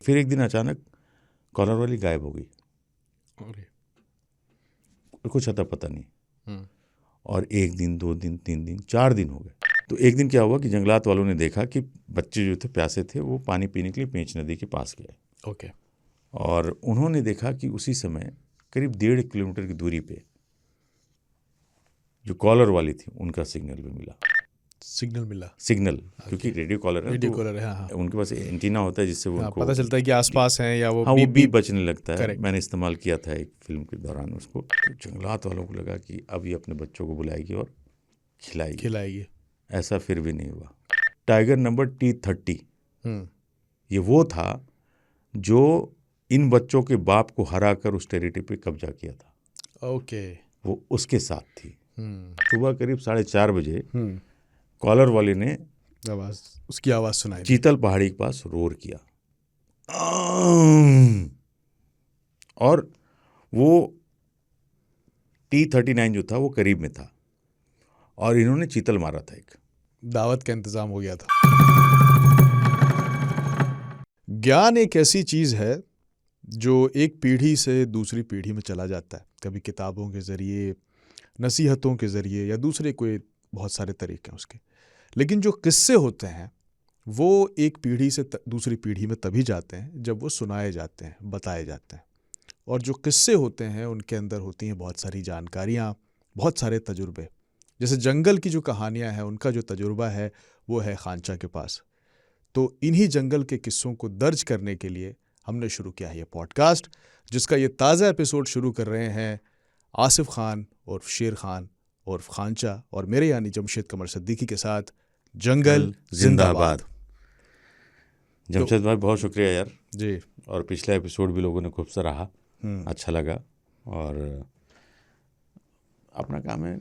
फिर एक दिन अचानक कॉलर वाली गायब हो गई, कुछ अता पता नहीं। और 1 दिन 2 दिन 3 दिन 4 दिन हो गए। तो एक दिन क्या हुआ कि जंगलात वालों ने देखा कि बच्चे जो थे प्यासे थे, वो पानी पीने के लिए पेंच नदी के पास गए। ओके। और उन्होंने देखा कि उसी समय करीब 1.5 किलोमीटर की दूरी पे जो कॉलर वाली थी उनका सिग्नल भी मिला। सिग्नल क्योंकि रेडियो कॉलर है, तो है, हाँ। उनके पास एंटीना होता है जिससे वो उनको पता चलता है कि आसपास हैं या वो हाँ, वो बीप बजने लगता है। Correct. मैंने इस्तेमाल किया था एक फिल्म के दौरान उसको। तो जंगलात वालों को लगा कि अब ये अपने बच्चों को बुलाएगी और खिलाएगी। ऐसा फिर भी नहीं हुआ। टाइगर नंबर T30 ये वो था जो इन बच्चों के बाप को हरा कर उस टेरिटरी पे कब्जा किया था। ओके। वो उसके साथ थी। सुबह करीब 4:30 बजे कॉलर वाले ने उसकी आवाज़ सुनाई, चीतल पहाड़ी के पास रोर किया और वो T39 जो था वो करीब में था और इन्होंने चीतल मारा था। एक दावत का इंतजाम हो गया था। ज्ञान एक ऐसी चीज़ है जो एक पीढ़ी से दूसरी पीढ़ी में चला जाता है, कभी किताबों के ज़रिए, नसीहतों के ज़रिए या दूसरे कोई बहुत सारे तरीके हैं उसके। लेकिन जो किस्से होते हैं वो एक पीढ़ी से दूसरी पीढ़ी में तभी जाते हैं जब वो सुनाए जाते हैं, बताए जाते हैं। और जो किस्से होते हैं उनके अंदर होती हैं बहुत सारी जानकारियाँ, बहुत सारे तजुर्बे। जैसे जंगल की जो कहानियाँ हैं उनका जो तजुर्बा है वो है खांचा के पास। तो इन्हीं जंगल के किस्सों को दर्ज करने के लिए हमने शुरू किया है ये पॉडकास्ट, जिसका ये ताज़ा एपिसोड शुरू कर रहे हैं आसिफ खान और शेर खान और खांचा और मेरे यानी जमशेद कमर सिद्दीकी के साथ। जंगल जिंदाबाद। जमशेद भाई बहुत शुक्रिया यार जी। और पिछला एपिसोड भी लोगों ने खूब सराहा, अच्छा लगा। और अपना काम है,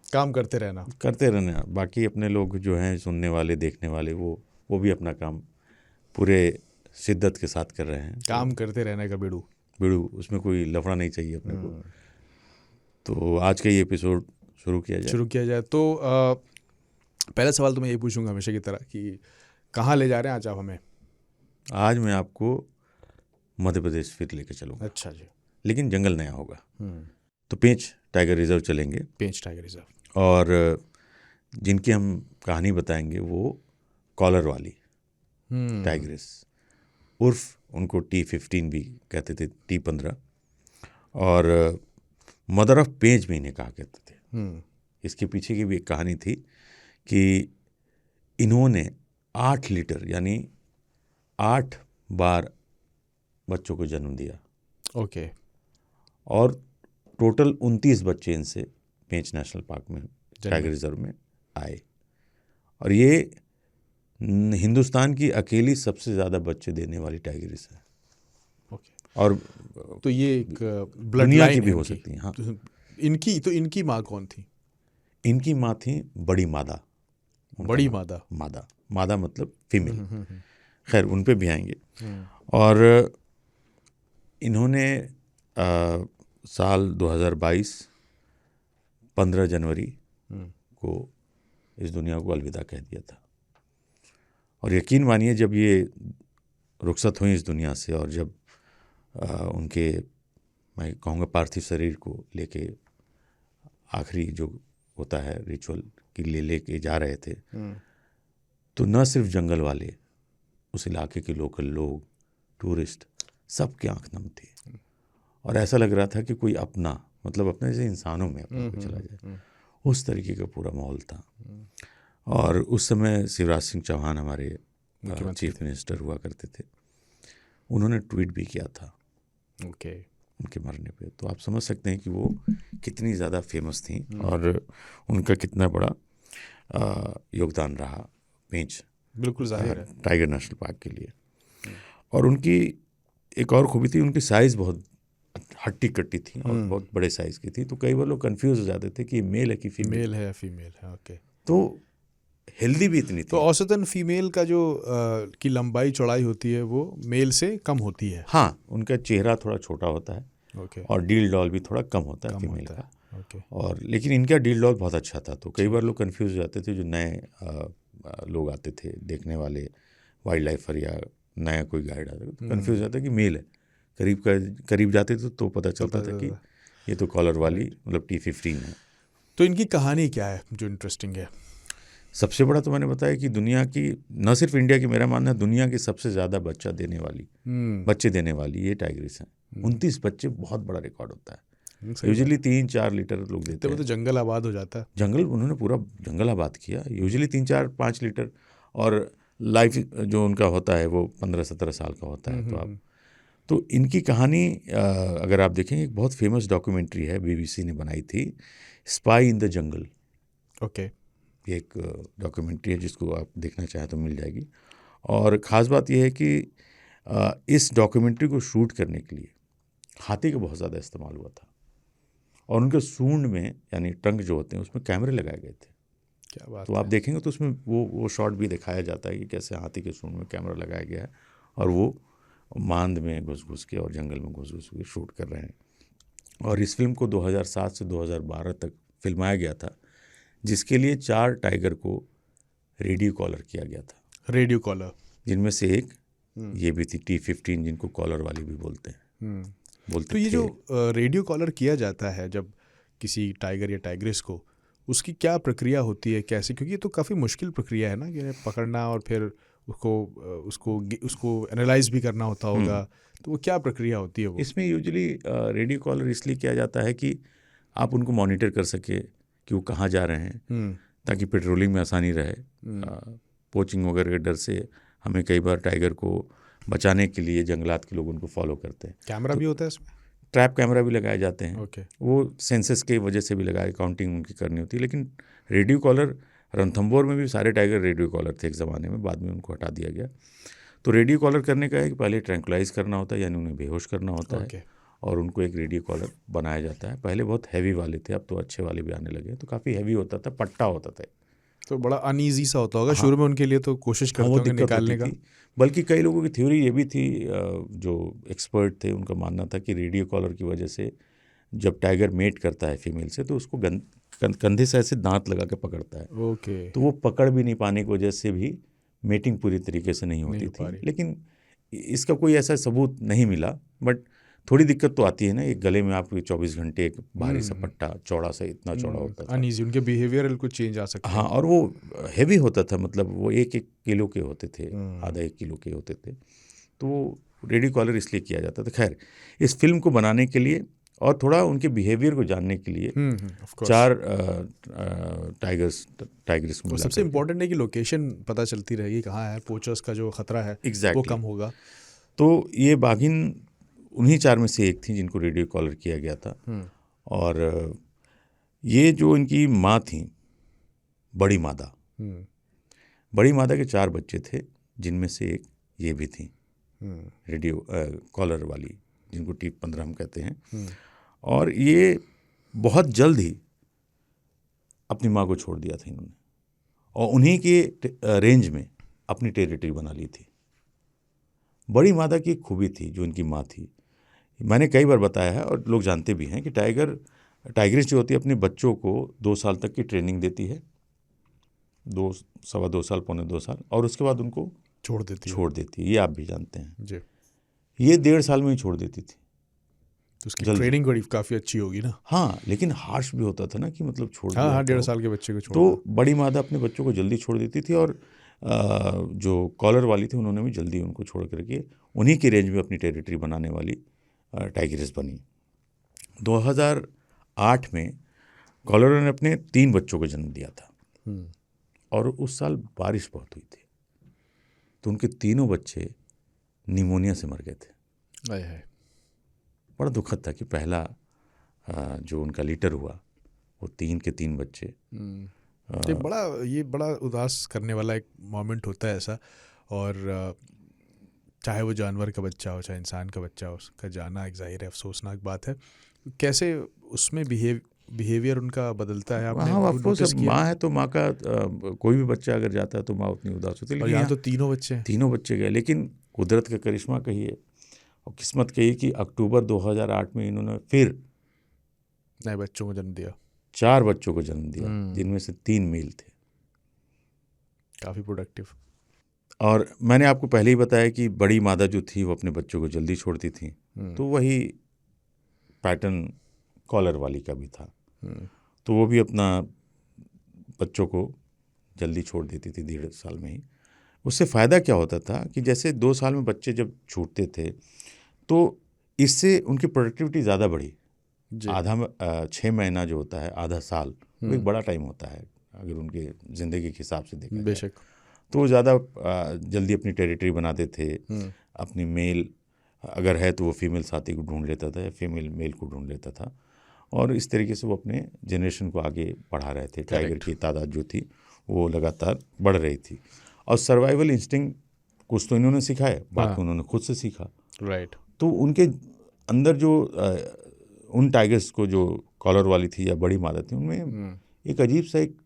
काम करते रहना। बाकी अपने लोग जो हैं सुनने वाले देखने वाले वो भी अपना काम पूरे शिद्दत के साथ कर रहे हैं। काम करते रहने का बिड़ू उसमें कोई लफड़ा नहीं चाहिए अपने को। तो आज का ये एपिसोड शुरू किया जाए। तो पहला सवाल तो मैं ये पूछूंगा हमेशा की तरह कि कहाँ ले जा रहे हैं आज आप हमें? आज मैं आपको मध्य प्रदेश फिर लेके चलूँगा। अच्छा जी। लेकिन जंगल नया होगा। तो पेंच टाइगर रिजर्व चलेंगे। पेंच टाइगर रिजर्व। और जिनकी हम कहानी बताएंगे वो कॉलर वाली टाइग्रेस, उर्फ उनको T15 भी कहते थे, T15, और मदर ऑफ पेंच भी इन्हें कहा करते थे। इसके पीछे की भी एक कहानी थी कि इन्होंने 8 लीटर यानी 8 बार बच्चों को जन्म दिया। ओके। और टोटल 29 बच्चे इनसे पेंच नेशनल पार्क में टाइगर रिजर्व में आए। और ये हिंदुस्तान की अकेली सबसे ज़्यादा बच्चे देने वाली टाइगरिस है। ओके। और तो ये एक ब्लड दुनिया लाइन की भी हो सकती है। हाँ। तो इनकी माँ कौन थी? इनकी माँ थी बड़ी मादा। बड़ी मादा। मादा मतलब फीमेल। खैर उन पे भी आएंगे। और इन्होंने साल 2022 15 जनवरी को इस दुनिया को अलविदा कह दिया था। और यकीन मानिए जब ये रुखसत हुई इस दुनिया से और जब उनके मैं कहूँगा पार्थिव शरीर को लेके आखिरी जो होता है रिचुअल के लिए लेके जा रहे थे, तो न सिर्फ जंगल वाले, उस इलाके के लोकल लोग, टूरिस्ट, सबकी आंख नम थी। और ऐसा लग रहा था कि कोई अपना मतलब अपने जैसे इंसानों में अपना कोई चला जाए, उस तरीके का पूरा माहौल था। और उस समय शिवराज सिंह चौहान हमारे चीफ मिनिस्टर हुआ करते थे, उन्होंने ट्वीट भी किया था उनके मरने पे। तो आप समझ सकते हैं कि वो कितनी ज़्यादा फेमस थी और उनका कितना बड़ा योगदान रहा पेंच बिल्कुल जाहिर है टाइगर नेशनल पार्क के लिए। और उनकी एक और खूबी थी, उनकी साइज़ बहुत हट्टी कट्टी थी और बहुत बड़े साइज़ की थी। तो कई बार लोग कंफ्यूज हो जाते थे कि मेल है कि फीमेल है। ओके। तो हेल्दी भी इतनी थी। तो औसतन फीमेल का जो की लंबाई चौड़ाई होती है वो मेल से कम होती है। हाँ, उनका चेहरा थोड़ा छोटा होता है। ओके। और डील डॉल भी थोड़ा कम होता है फीमेल का। ओके। और लेकिन इनका डील डॉल बहुत अच्छा था। तो कई बार लोग कंफ्यूज हो जाते थे, जो नए लोग आते थे देखने वाले, वाइल्ड लाइफर या नया कोई गाइड आता है तो कन्फ्यूज हो जाता है कि मेल है। करीब जाते तो पता चलता था कि ये तो कॉलर वाली मतलब T15 है। तो इनकी कहानी क्या है जो इंटरेस्टिंग है? सबसे बड़ा तो मैंने बताया कि दुनिया की, न सिर्फ इंडिया की, मेरा मानना है दुनिया की सबसे ज़्यादा बच्चे देने वाली ये टाइग्रिस है। 29 बच्चे, बहुत बड़ा रिकॉर्ड होता है। यूजुअली 3-4 लीटर लोग देते हैं। तो जंगल आबाद हो जाता है। जंगल, उन्होंने पूरा जंगल आबाद किया। यूजुअली 3-4-5 लीटर, और लाइफ जो उनका होता है वो 15-17 साल का होता है। तो इनकी कहानी अगर आप देखेंगे, एक बहुत फेमस डॉक्यूमेंट्री है, BBC ने बनाई थी, spy in the jungle. Okay. ये एक डॉक्यूमेंट्री है जिसको आप देखना चाहें तो मिल जाएगी। और ख़ास बात यह है कि इस डॉक्यूमेंट्री को शूट करने के लिए हाथी का बहुत ज़्यादा इस्तेमाल हुआ था, और उनके सूंड में, यानी ट्रंक जो होते हैं, उसमें कैमरे लगाए गए थे। क्या बात तो आप देखेंगे तो उसमें वो शॉट भी दिखाया जाता है कि कैसे हाथी के सूंड में कैमरा लगाया गया है, और वो मांद में घुस के और जंगल में घुस के शूट कर रहे हैं। और इस फिल्म को 2007 से 2012 तक फिल्माया गया था, जिसके लिए 4 टाइगर को रेडियो कॉलर किया गया था। रेडियो कॉलर, जिनमें से एक ये भी थी T15, जिनको कॉलर वाली भी बोलते हैं। तो ये जो रेडियो कॉलर किया जाता है जब किसी टाइगर या टाइग्रिस को, उसकी क्या प्रक्रिया होती है, कैसे? क्योंकि ये तो काफ़ी मुश्किल प्रक्रिया है ना, कि पकड़ना और फिर उसको एनालाइज भी करना होता होगा। तो वो क्या प्रक्रिया होती है वो? इसमें यूजुअली रेडियो कॉलर इसलिए किया जाता है कि आप उनको मॉनिटर कर सके कि वो कहाँ जा रहे हैं, ताकि पेट्रोलिंग में आसानी रहे। पोचिंग वगैरह के डर से हमें कई बार टाइगर को बचाने के लिए जंगलात के लोग उनको फॉलो करते हैं। कैमरा भी होता है इसमें? ट्रैप कैमरा भी लगाए जाते हैं। ओके। वो सेंसस की वजह से भी लगाए, काउंटिंग उनकी करनी होती है। लेकिन रेडियो कॉलर, रणथंभौर में भी सारे टाइगर रेडियो कॉलर थे एक ज़माने में, बाद में उनको हटा दिया गया। तो रेडियो कॉलर करने का है कि पहले ट्रैंकुलाइज करना होता है, यानी उन्हें बेहोश करना होता है, और उनको एक रेडियो कॉलर बनाया जाता है। पहले बहुत हैवी वाले थे, अब तो अच्छे वाले भी आने लगे। तो काफ़ी हैवी होता था, पट्टा होता था, तो बड़ा अनईजी सा होता होगा शुरू में उनके लिए, तो कोशिश करते होंगे निकालने का। बल्कि कई लोगों की थ्योरी ये भी थी, जो एक्सपर्ट थे उनका मानना था कि रेडियो कॉलर की वजह से जब टाइगर मेट करता है फीमेल से, तो उसको कंधे से ऐसे दांत लगा के पकड़ता है। ओके। तो वो पकड़ भी नहीं पाने की वजह से भी मेटिंग पूरी तरीके से नहीं होती थी। लेकिन इसका कोई ऐसा सबूत नहीं मिला, बट थोड़ी दिक्कत तो आती है ना। एक गले में आपको 24 घंटे एक भारी सा पट्टा, चौड़ा सा, इतना चौड़ा होता था। अनईजी, उनके बिहेवियरल कुछ चेंज आ सकते हैं। हाँ, और वो हैवी होता था, मतलब वो 1-1 किलो के होते थे, आधा 1 किलो के होते थे। तो रेडियो कॉलर इसलिए किया जाता था। खैर, इस फिल्म को बनाने के लिए और थोड़ा उनके बिहेवियर को जानने के लिए 4 टाइगर्स को, सबसे इम्पोर्टेंट है कि लोकेशन पता चलती रहेगी कहाँ है, पोचर्स का जो खतरा है वो कम होगा। तो ये बाघिन उन्हीं 4 में से एक थी जिनको रेडियो कॉलर किया गया था। और ये जो इनकी माँ थी, बड़ी मादा के 4 बच्चे थे, जिनमें से एक ये भी थी, रेडियो कॉलर वाली, जिनको T15 हम कहते हैं। और ये बहुत जल्द ही अपनी माँ को छोड़ दिया था इन्होंने, और उन्हीं के रेंज में अपनी टेरिटरी बना ली थी। बड़ी मादा की एक खूबी थी जो इनकी माँ थी, मैंने कई बार बताया है और लोग जानते भी हैं कि टाइग्रिस जो होती है अपने बच्चों को 2 साल तक की ट्रेनिंग देती है, 2-2.25 साल, 2.25 साल, और उसके बाद उनको छोड़ देती है। ये आप भी जानते हैं जी। ये 1.5 साल में ही छोड़ देती थी। तो उसकी ट्रेनिंग बड़ी काफ़ी अच्छी होगी ना। हाँ, लेकिन हार्श भी होता था ना, कि मतलब छोड़ दिया। हाँ, 1.5 साल के बच्चे को छोड़। तो बड़ी मादा अपने बच्चों को जल्दी छोड़ देती थी, और जो कॉलर वाली थी उन्होंने भी जल्दी उनको छोड़ करके उन्हीं की रेंज में अपनी टेरिटरी बनाने वाली टाइग्रिस बनी। 2008 में कॉलर ने अपने 3 बच्चों को जन्म दिया था, और उस साल बारिश बहुत हुई थी, तो उनके तीनों बच्चे निमोनिया से मर गए थे। बड़ा दुखद था कि पहला जो उनका लीटर हुआ वो 3 के 3 बच्चे। ये बड़ा उदास करने वाला एक मोमेंट होता है ऐसा, और चाहे वो जानवर का बच्चा हो चाहे इंसान का बच्चा हो, उसका जाना एक जाहिर है अफसोसनाक बात है। कैसे उसमें बिहेवियर उनका बदलता है, आपने नोटिस किया? माँ है तो माँ का कोई भी बच्चा अगर जाता है तो माँ उतनी उदास होती है। लेकिन यहाँ तो तीनों बच्चे गए। लेकिन कुदरत का करिश्मा कहिए और किस्मत कहिए कि अक्टूबर 2008 में इन्होंने फिर नए बच्चों को जन्म दिया, 4 बच्चों को जन्म दिया, जिनमें से 3 मेल थे। काफ़ी प्रोडक्टिव। और मैंने आपको पहले ही बताया कि बड़ी मादा जो थी वो अपने बच्चों को जल्दी छोड़ती थी, तो वही पैटर्न कॉलर वाली का भी था। तो वो भी अपना बच्चों को जल्दी छोड़ देती थी 1.5 साल में ही। उससे फ़ायदा क्या होता था कि जैसे 2 साल में बच्चे जब छूटते थे तो इससे उनकी प्रोडक्टिविटी ज़्यादा बढ़ी। आधा 6 महीना जो होता है, आधा साल, वो एक बड़ा टाइम होता है अगर उनके ज़िंदगी के हिसाब से देखा बेशक। तो वो ज़्यादा जल्दी अपनी टेरिटरी बनाते थे। अपनी मेल अगर है तो वो फीमेल साथी को ढूंढ लेता था या फीमेल मेल को ढूंढ लेता था, और इस तरीके से वो अपने जनरेशन को आगे बढ़ा रहे थे। टाइगर की तादाद जो थी वो लगातार बढ़ रही थी। और सर्वाइवल इंस्टिंक्ट कुछ तो इन्होंने सिखाया, बाकी उन्होंने खुद से सीखा। राइट। तो उनके अंदर जो उन टाइगर्स को जो कॉलर वाली थी या बड़ी मादा थी, उनमें एक अजीब सा एक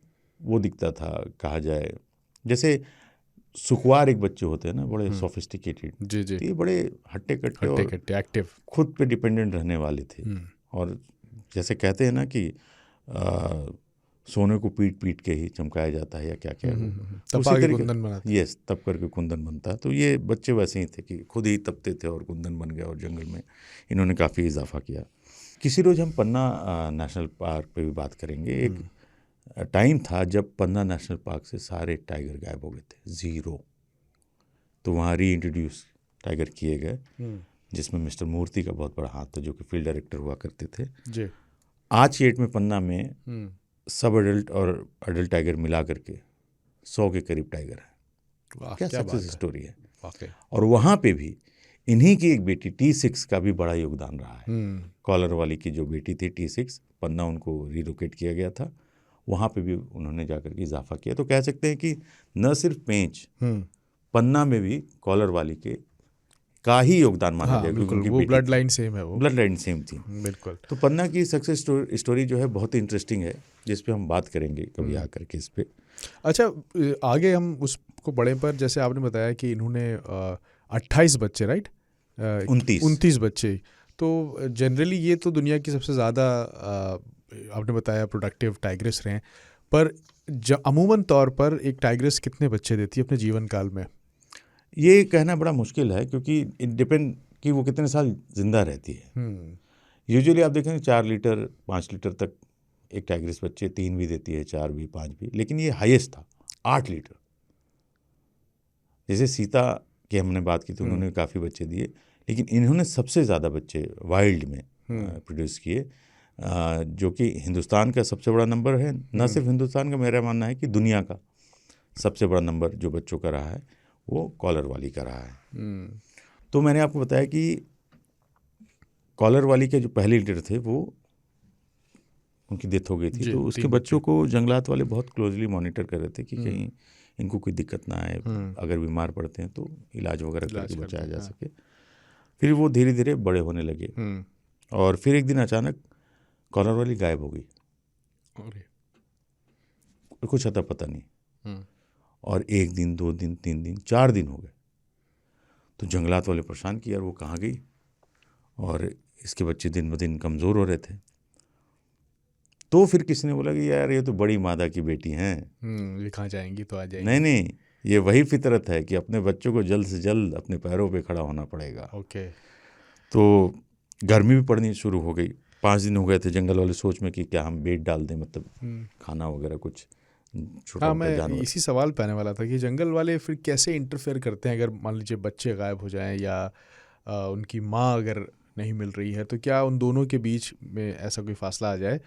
वो दिखता था, कहा जाए जैसे सुकुआर एक बच्चे होते हैं ना, बड़े सोफिस्टिकेटेड, जी। ये बड़े हट्टे कट्टे और एक्टिव, खुद पे डिपेंडेंट रहने वाले थे। और जैसे कहते हैं ना कि सोने को पीट पीट के ही चमकाया जाता है या क्या क्या है, तपा के कुंदन बनाते। यस, तप करके कुंदन बनता है। तो ये बच्चे वैसे ही थे कि खुद ही तपते थे और कुंदन बन गए, और जंगल में इन्होंने काफ़ी इजाफा किया। किसी रोज़ हम पन्ना नेशनल पार्क पे भी बात करेंगे। एक टाइम था जब पन्ना नेशनल पार्क से सारे टाइगर गायब हो गए थे, 0। तो वहाँ री इंट्रोड्यूस टाइगर किए गए, जिसमें मिस्टर मूर्ति का बहुत बड़ा हाथ था, जो कि फील्ड डायरेक्टर हुआ करते थे जी। आज की डेट में पन्ना में सब एडल्ट और एडल्ट टाइगर मिला करके 100 के करीब टाइगर है। क्या सक्सेस स्टोरी है। और वहाँ पे भी इन्हीं की एक बेटी T6 का भी बड़ा योगदान रहा है। कॉलर वाली की जो बेटी थी T6, पन्ना उनको रिलोकेट किया गया था, वहाँ पे भी उन्होंने जाकर के इजाफा किया। तो कह सकते हैं कि न सिर्फ पेंच, पन्ना में भी कॉलर वाली के का ही योगदान माना जाए, क्योंकि उनकी वो ब्लड लाइन सेम है, वो ब्लड लाइन सेम थी। बिल्कुल। तो पन्ना की सक्सेस स्टोरी जो है बहुत इंटरेस्टिंग है, जिस पे हम बात करेंगे कभी आकर के इस पे। अच्छा, आगे हम उसको बढ़े पर जैसे आपने बताया कि इन्होंने 28 बच्चे, राइट, 29 बच्चे। तो जनरली ये तो दुनिया की सबसे ज़्यादा आपने बताया प्रोडक्टिव टाइग्रेस रहे हैं, पर अमूमन तौर पर एक टाइग्रेस कितने बच्चे देती है अपने जीवन काल में? ये कहना बड़ा मुश्किल है, क्योंकि इट डिपेंड कि वो कितने साल जिंदा रहती है। यूजुअली आप देखेंगे 4 लीटर 5 लीटर तक एक टाइग्रेस बच्चे, 3 भी देती है, 4 भी, 5 भी, लेकिन ये हाईएस्ट था 8 लीटर। जैसे सीता की हमने बात की थी, उन्होंने काफ़ी बच्चे दिए, लेकिन इन्होंने सबसे ज़्यादा बच्चे वाइल्ड में प्रोड्यूस किए, जो कि हिंदुस्तान का सबसे बड़ा नंबर है। न सिर्फ हिंदुस्तान का, मेरा मानना है कि दुनिया का सबसे बड़ा नंबर जो बच्चों का रहा है वो कॉलर वाली का रहा है। तो मैंने आपको बताया कि कॉलर वाली के जो पहले लीडर थे वो उनकी डेथ हो गई थी, तो उसके बच्चों को जंगलात वाले बहुत क्लोजली मॉनिटर कर रहे थे कि कहीं इनको कोई दिक्कत ना आए, अगर बीमार पड़ते हैं तो इलाज वगैरह करके बचाया जा सके। फिर वो धीरे धीरे बड़े होने लगे, और फिर एक दिन अचानक कॉलर वाली गायब हो गई, कुछ अता पता नहीं। और 1 दिन 2 दिन 3 दिन 4 दिन हो गए, तो जंगलात वाले परेशान कि यार वो कहाँ गई, और इसके बच्चे दिन ब दिन कमज़ोर हो रहे थे। तो फिर किसी ने बोला कि यार ये तो बड़ी मादा की बेटी हैं, ये कहाँ जाएंगी, तो आ जाएंगी। नहीं, ये वही फितरत है कि अपने बच्चों को जल्द से जल्द अपने पैरों पे खड़ा होना पड़ेगा। ओके। तो गर्मी भी पड़नी शुरू हो गई। 5 दिन हो गए थे जंगल वाले सोच में कि क्या हम बेट डाल दें, मतलब खाना वगैरह कुछ छोटा मोटा जानवर। इसी सवाल पे आने वाला था कि जंगल वाले फिर कैसे इंटरफेयर करते हैं, अगर मान लीजिए बच्चे गायब हो जाएं या उनकी माँ अगर नहीं मिल रही है, तो क्या उन दोनों के बीच में ऐसा कोई फासला आ जाए,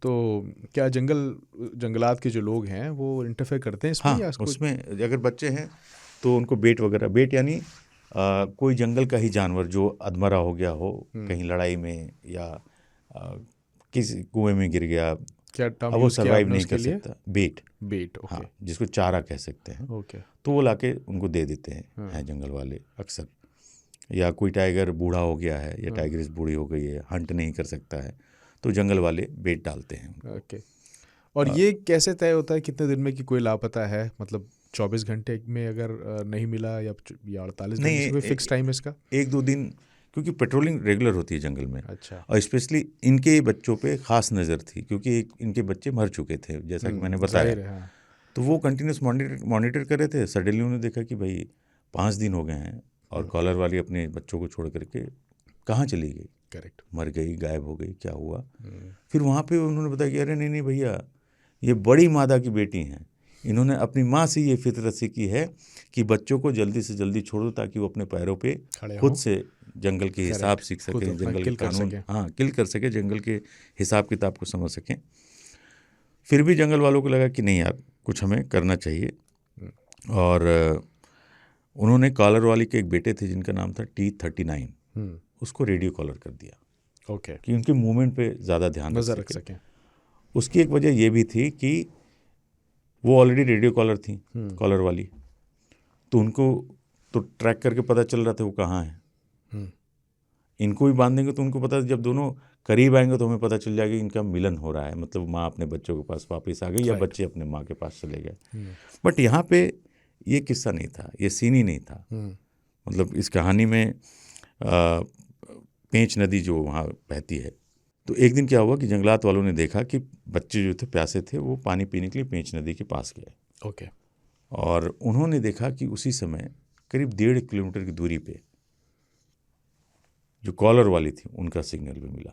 तो क्या जंगलात के जो लोग हैं वो इंटरफेयर करते हैं इसमें? हाँ, उसमें अगर बच्चे हैं तो उनको बेट वगैरह, बेट यानी कोई जंगल का ही जानवर जो अधमरा हो गया हो कहीं लड़ाई में, या किसी कुएं में गिर गया, क्या टर्म अब वो सर्वाइव नहीं कर सकता, बेट, ओके। हाँ, जिसको चारा कह सकते हैं। ओके। तो वो लाके उनको दे देते हैं जंगल वाले अक्सर। या कोई टाइगर बूढ़ा हो गया है या टाइगर्स बूढ़ी हो गई है, हंट नहीं कर सकता है, तो जंगल वाले बेट डालते हैं। ओके। और ये कैसे तय होता है कितने दिन में कि कोई लापता है, मतलब 24 घंटे में अगर नहीं मिला, या 48 घंटे, कोई फिक्स टाइम है इसका? 1-2 दिन, क्योंकि पेट्रोलिंग रेगुलर होती है जंगल में। अच्छा। और स्पेशली इनके बच्चों पे ख़ास नज़र थी, क्योंकि इनके बच्चे मर चुके थे, जैसा कि मैंने बताया। तो वो कंटिन्यूस मॉनिटर कर रहे थे। सडनली उन्होंने देखा कि भाई 5 दिन हो गए हैं और कॉलर वाली अपने बच्चों को छोड़ करके कहाँ चली गई, करेक्ट। मर गई, गायब हो गई, क्या हुआ। फिर वहाँ पे उन्होंने बताया कि अरे नहीं नहीं भैया, ये बड़ी मादा की बेटी हैं, इन्होंने अपनी माँ से ये फितरत सीखी है कि बच्चों को जल्दी से जल्दी छोड़ दो ताकि वो अपने पैरों पे खुद से जंगल के हिसाब सीख सकें, जंगल के कानून, हाँ, किल कर सके, जंगल के हिसाब किताब को समझ सकें। फिर भी जंगल वालों को लगा कि नहीं यार, कुछ हमें करना चाहिए। और उन्होंने कॉलर वाली के एक बेटे थे जिनका नाम था T39, उसको रेडियो कॉलर कर दिया। ओके। कि उनके मूवमेंट पे ज़्यादा ध्यान रख सकें। उसकी एक वजह ये भी थी कि वो ऑलरेडी रेडियो कॉलर थी, कॉलर वाली, तो उनको तो ट्रैक करके पता चल रहा था वो कहाँ है। इनको भी बांध देंगे तो उनको पता, जब दोनों करीब आएंगे तो हमें पता चल जाएगा इनका मिलन हो रहा है, मतलब माँ अपने बच्चों के पास वापस आ गई या बच्चे अपने माँ के पास चले गए। बट यहाँ पे ये किस्सा नहीं था, ये सीन ही नहीं था। मतलब इस कहानी में पेंच नदी जो वहाँ बहती है, तो एक दिन क्या हुआ कि जंगलात वालों ने देखा कि बच्चे जो थे प्यासे थे, वो पानी पीने के लिए पेंच नदी के पास गए। ओके। और उन्होंने देखा कि उसी समय करीब 1.5 किलोमीटर की दूरी पे जो कॉलर वाली थी उनका सिग्नल भी मिला।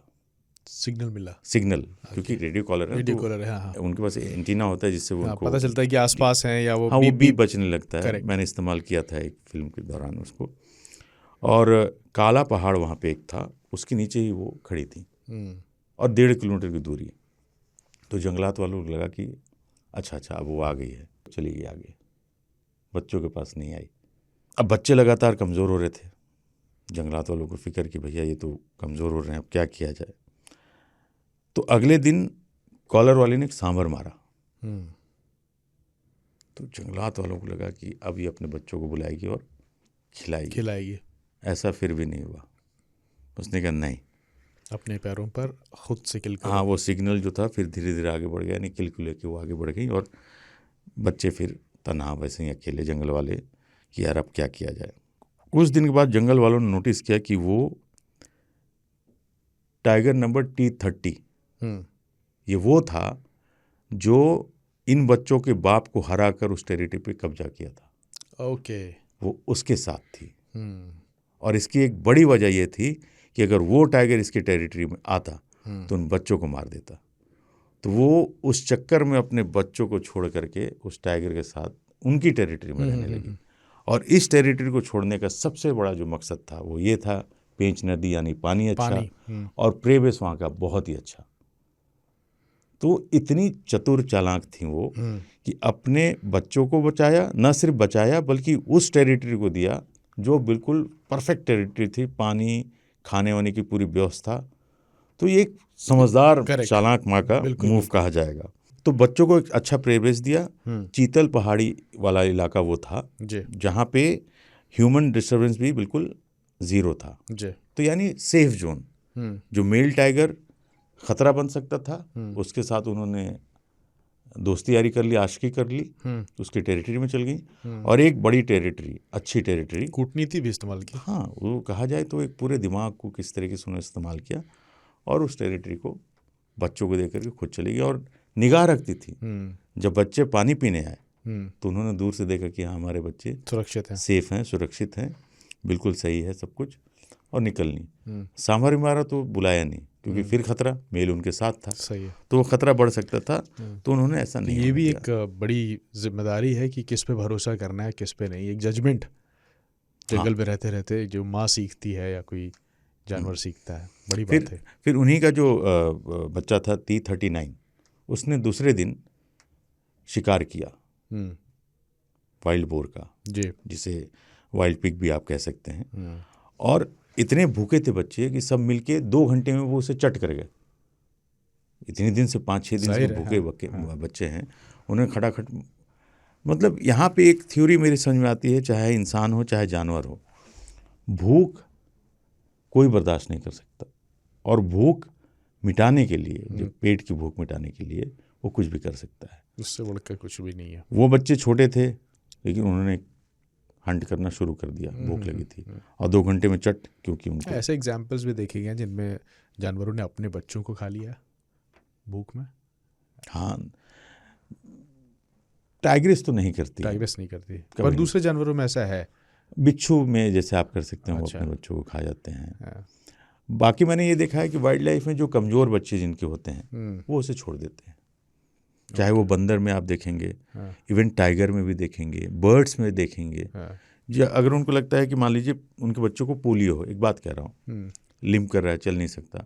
सिग्नल क्योंकि रेडियो कॉलर है, रेडियो कॉलर है, हाँ। उनके पास एंटीना होता है जिससे वो उनको पता चलता है कि आसपास हैं या वो हाँ, वो बीप बजने लगता है। मैंने इस्तेमाल किया था एक फिल्म के दौरान उसको। और काला पहाड़ वहाँ पे एक था, उसके नीचे ही वो खड़ी थी और 1.5 किलोमीटर की दूरी। तो जंगलात वालों को लगा कि अच्छा अब वो आ गई है, चली गई आगे, बच्चों के पास नहीं आई। अब बच्चे लगातार कमज़ोर हो रहे थे, जंगलात वालों को फिक्र कि भैया ये तो कमज़ोर हो रहे हैं, अब क्या किया जाए। तो अगले दिन कॉलर वाले ने एक सांभर मारा। तो जंगलात वालों को लगा कि अब ये अपने बच्चों को बुलाएगी और खिलाएगी। ऐसा फिर भी नहीं हुआ। उसने कहा नहीं, अपने पैरों पर खुद से किल करो। हाँ, वो सिग्नल जो था फिर धीरे धीरे आगे बढ़ गया, यानी किल को लेके वो आगे बढ़ गई और बच्चे फिर तनहा वैसे ही अकेले, जंगल वाले कि यार अब क्या किया जाए। कुछ दिन के बाद जंगल वालों ने नोटिस किया कि वो टाइगर नंबर T30 ये वो था जो इन बच्चों के बाप को हरा कर उस टेरिटरी पे कब्जा किया था। ओके। वो उसके साथ थी। और इसकी एक बड़ी वजह ये थी कि अगर वो टाइगर इसके टेरिटरी में आता तो उन बच्चों को मार देता। तो वो उस चक्कर में अपने बच्चों को छोड़ करके उस टाइगर के साथ उनकी टेरिटरी में रहने लगी। और इस टेरिटरी को छोड़ने का सबसे बड़ा जो मकसद था वो ये था, पेंच नदी यानी पानी अच्छा, और प्रे बेस वहाँ का बहुत ही अच्छा। तो इतनी चतुर चालाक थी वो कि अपने बच्चों को बचाया, न सिर्फ बचाया बल्कि उस टेरिटरी को दिया जो बिल्कुल परफेक्ट टेरिटरी थी, पानी, खाने वाने की पूरी व्यवस्था। तो ये एक समझदार चालाक माँ का मूव कहा जाएगा। तो बच्चों को एक अच्छा प्रेबेस दिया। चीतल पहाड़ी वाला इलाका वो था जहाँ पे ह्यूमन डिस्टर्बेंस भी बिल्कुल ज़ीरो था। तो यानी सेफ जोन, जो मेल टाइगर खतरा बन सकता था उसके साथ उन्होंने दोस्ती यारी कर ली, आशिकी कर ली, उसकी टेरिटरी में चल गई। और एक बड़ी टेरिटरी, अच्छी टेरिटरी, कूटनीति भी इस्तेमाल की। हाँ, वो कहा जाए तो एक पूरे दिमाग को किस तरीके से उन्होंने इस्तेमाल किया और उस टेरिटरी को बच्चों को देकर के खुद चली गई और निगाह रखती थी। जब बच्चे पानी पीने आए तो उन्होंने दूर से देखा कि हाँ, हमारे बच्चे सुरक्षित हैं, सेफ हैं, सुरक्षित हैं, बिल्कुल सही है सब कुछ, और निकलनी। सांभर मारा तो बुलाया नहीं क्योंकि फिर खतरा, मेल उनके साथ था। सही है। तो वो खतरा बढ़ सकता था, तो उन्होंने ऐसा नहीं किया। ये भी एक बड़ी जिम्मेदारी है कि किस पे भरोसा करना है, किस पे नहीं। एक जजमेंट जंगल में रहते रहते जो माँ सीखती है या कोई जानवर सीखता है, बड़ी बात है। फिर उन्हीं का जो बच्चा था T39, उसने दूसरे दिन शिकार किया वाइल्ड बोर का, जिसे वाइल्ड पिग भी आप कह सकते हैं। और इतने भूखे थे बच्चे कि सब मिलके 2 घंटे में वो उसे चट कर गए। इतने दिन से 5-6 दिन से भूखे बच्चे हैं, उन्हें खटाखट। मतलब यहाँ पे एक थ्योरी मेरी समझ में आती है, चाहे इंसान हो चाहे जानवर हो, भूख कोई बर्दाश्त नहीं कर सकता, और भूख मिटाने के लिए, जो पेट की भूख मिटाने के लिए, वो कुछ भी कर सकता है। उससे बढ़कर कुछ भी नहीं है। वो बच्चे छोटे थे लेकिन उन्होंने हंट करना शुरू कर दिया, भूख लगी थी, और 2 घंटे में चट, क्योंकि उनके ऐसे एग्जाम्पल्स भी देखे गए जिनमें जानवरों ने अपने बच्चों को खा लिया भूख में। हाँ, टाइग्रेस तो नहीं करती है, टाइग्रेस नहीं करती, कभी पर नहीं। दूसरे जानवरों में ऐसा है। बिच्छू में जैसे आप कर सकते हैं, वो अच्छा। अपने बच्चों को खा जाते हैं। हाँ। बाकी मैंने ये देखा है कि वाइल्ड लाइफ में जो कमज़ोर बच्चे जिनके होते हैं वो उसे छोड़ देते हैं। चाहे वो बंदर में आप देखेंगे, हाँ। इवन टाइगर में भी देखेंगे, बर्ड्स में देखेंगे। हाँ। जो अगर उनको लगता है कि मान लीजिए उनके बच्चों को पोलियो हो, एक बात कह रहा हूँ, लिम्प कर रहा है, चल नहीं सकता,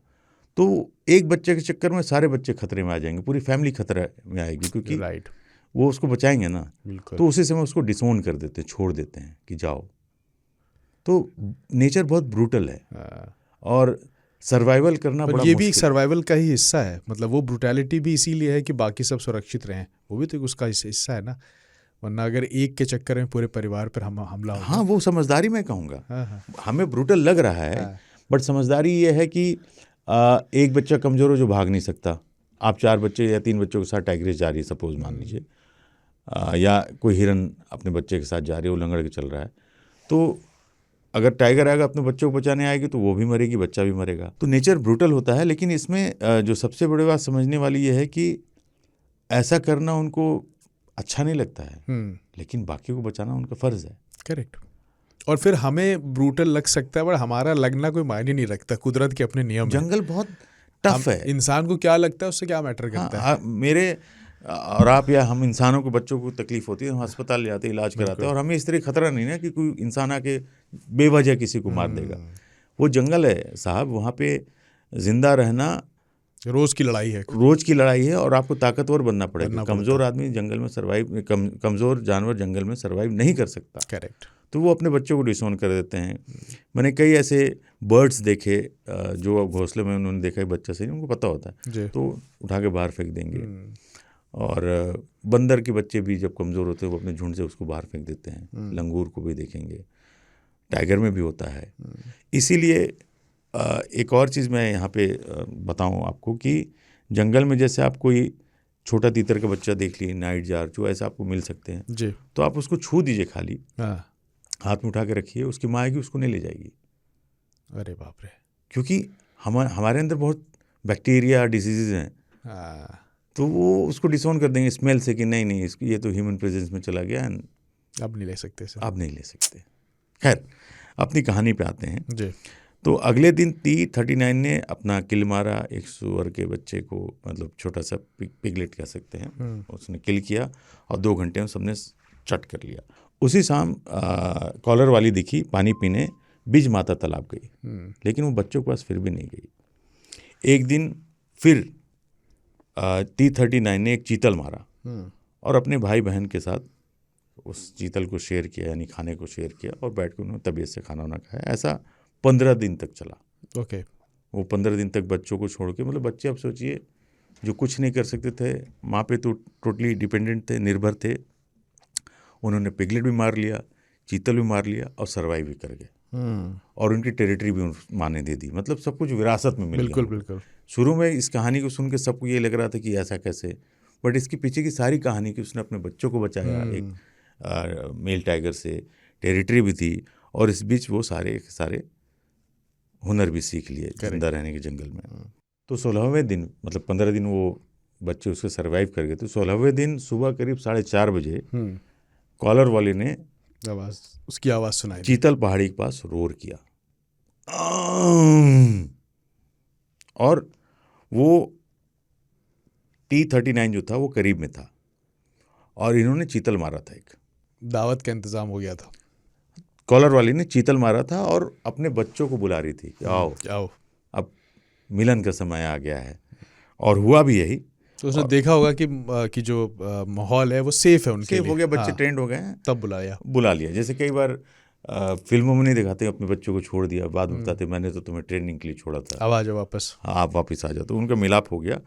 तो एक बच्चे के चक्कर में सारे बच्चे खतरे में आ जाएंगे, पूरी फैमिली खतरे में आएगी, क्योंकि राइट, वो उसको बचाएंगे ना। बिल्कुल। तो उसी समय उसको डिसोन कर देते हैं, छोड़ देते हैं कि जाओ। तो नेचर बहुत ब्रूटल है हाँ। और सर्वाइवल करना पर बड़ा ये भी एक मुश्किल। सर्वाइवल का ही हिस्सा है, मतलब वो ब्रूटैलिटी भी इसीलिए है कि बाकी सब सुरक्षित रहें, वो भी तो उसका हिस्सा है ना, वरना अगर एक के चक्कर में पूरे परिवार पर हमला होगा। हाँ, वो समझदारी मैं कहूँगा। हाँ। हाँ। हमें ब्रूटल लग रहा है, हाँ। बट समझदारी ये है कि एक बच्चा कमज़ोर हो जो भाग नहीं सकता, आप 4 बच्चे या 3 बच्चों के साथ टाइग्रेस जा रही है सपोज मान लीजिए, या कोई हिरन अपने बच्चे के साथ जा रही है, वो लंगड़ के चल रहा है, तो अगर टाइगर आएगा अपने बच्चों को बचाने आएगी तो वो भी मरेगी, बच्चा भी मरेगा। तो नेचर ब्रूटल होता है, लेकिन इसमें जो सबसे बड़ी बात समझने वाली ये है कि ऐसा करना उनको अच्छा नहीं लगता है, लेकिन बाकी को बचाना उनका फ़र्ज़ है। करेक्ट। और फिर हमें ब्रूटल लग सकता है, पर हमारा लगना कोई मायने नहीं रखता, कुदरत के अपने नियम है। जंगल बहुत टफ है। इंसान को क्या लगता है उससे क्या मैटर करता है। हाँ, मेरे और आप या हम इंसानों को, बच्चों को तकलीफ होती है, हम अस्पताल ले जाते हैं, इलाज कराते हैं, और हमें इस तरह खतरा नहीं है कि कोई इंसान आके बेवजह किसी को मार देगा। वो जंगल है साहब, वहाँ पे जिंदा रहना रोज की लड़ाई है, रोज की लड़ाई है, और आपको ताकतवर बनना पड़ेगा। बनना कमज़ोर आदमी जंगल में सर्वाइव, कमज़ोर जानवर जंगल में सर्वाइव नहीं कर सकता। करेक्ट। तो वो अपने बच्चों को डिसोन कर देते हैं। मैंने कई ऐसे बर्ड्स देखे जो घोंसले में उन्होंने देखा कि बच्चा सही, उनको पता होता है, तो उठा के बाहर फेंक देंगे। और बंदर के बच्चे भी जब कमज़ोर होते हैं वो अपने झुंड से उसको बाहर फेंक देते हैं। लंगूर को भी देखेंगे, टाइगर में भी होता है। इसीलिए एक और चीज़ मैं यहाँ पे बताऊँ आपको कि जंगल में जैसे आप कोई छोटा तीतर का बच्चा देख लिए, नाइट जार, जो ऐसा आपको मिल सकते हैं जी, तो आप उसको छू दीजिए, खाली हाथ में उठा के रखिए, उसकी माँ आएगी उसको नहीं ले जाएगी। अरे बाप रे। क्योंकि हमारे अंदर बहुत बैक्टीरिया डिसीजेज हैं, तो वो उसको डिसोन कर देंगे स्मेल से कि नहीं इसकी ये तो ह्यूमन प्रेजेंस में चला गया, अब नहीं ले सकते सर, अब नहीं ले सकते। खैर, अपनी कहानी पे आते हैं जी। तो अगले दिन T39 ने अपना किल मारा, एक सूअर के बच्चे को, मतलब छोटा सा पिगलेट कह सकते हैं, उसने किल किया और 2 घंटे में सबने चट कर लिया। उसी शाम कॉलर वाली दिखी पानी पीने बीज माता तालाब गई, लेकिन वो बच्चों के पास फिर भी नहीं गई। एक दिन फिर T39 ने एक चीतल मारा और अपने भाई बहन के साथ उस चीतल को शेयर किया, यानी खाने को शेयर किया, और बैठ के उन्होंने तबीयत से खाना वाना खाया। ऐसा 15 दिन तक चला। ओके। वो 15 दिन तक बच्चों को छोड़ के, मतलब बच्चे आप सोचिए जो कुछ नहीं कर सकते थे, माँ पे तो टोटली डिपेंडेंट थे, निर्भर थे, उन्होंने पिगलेट भी मार लिया, चीतल भी मार लिया और सर्वाइव भी कर गए। और उनकी टेरिटरी भी माँ ने दे दी, मतलब सब कुछ विरासत में मिल गया। बिल्कुल। शुरू में इस कहानी को सुन के सबको ये लग रहा था कि ऐसा कैसे, बट इसके पीछे की सारी कहानी कि उसने अपने बच्चों को बचाया एक मेल टाइगर से, टेरिटरी भी थी, और इस बीच वो सारे हुनर भी सीख लिए जिंदा रहने के जंगल में। तो 16वें दिन, मतलब 15 दिन वो बच्चे उसके सर्वाइव कर गए, तो 16वें दिन सुबह करीब 4:30 बजे कॉलर वाले ने उसकी आवाज़ सुनाई, चीतल पहाड़ी के पास रोर किया, और वो T39 जो था वो करीब में था, और इन्होंने चीतल मारा था। एक दावत का इंतजाम हो गया था। कॉलर वाली ने चीतल मारा था और अपने बच्चों को बुला रही थी कि आओ अब मिलन का समय आ गया है, और हुआ भी यही। तो उसने देखा होगा कि जो माहौल है वो सेफ है उनके लिए, सेफ हो गया, बच्चे ट्रेंड हो गए हैं, तब बुला लिया। जैसे कई बार फिल्मों में नहीं दिखाते अपने बच्चों को छोड़ दिया, बाद में बताते मैंने तो तुम्हें ट्रेनिंग के लिए छोड़ा था, अब आ जाओ वापस, आप वापस आ जाओ। तो उनका मिलाप हो गया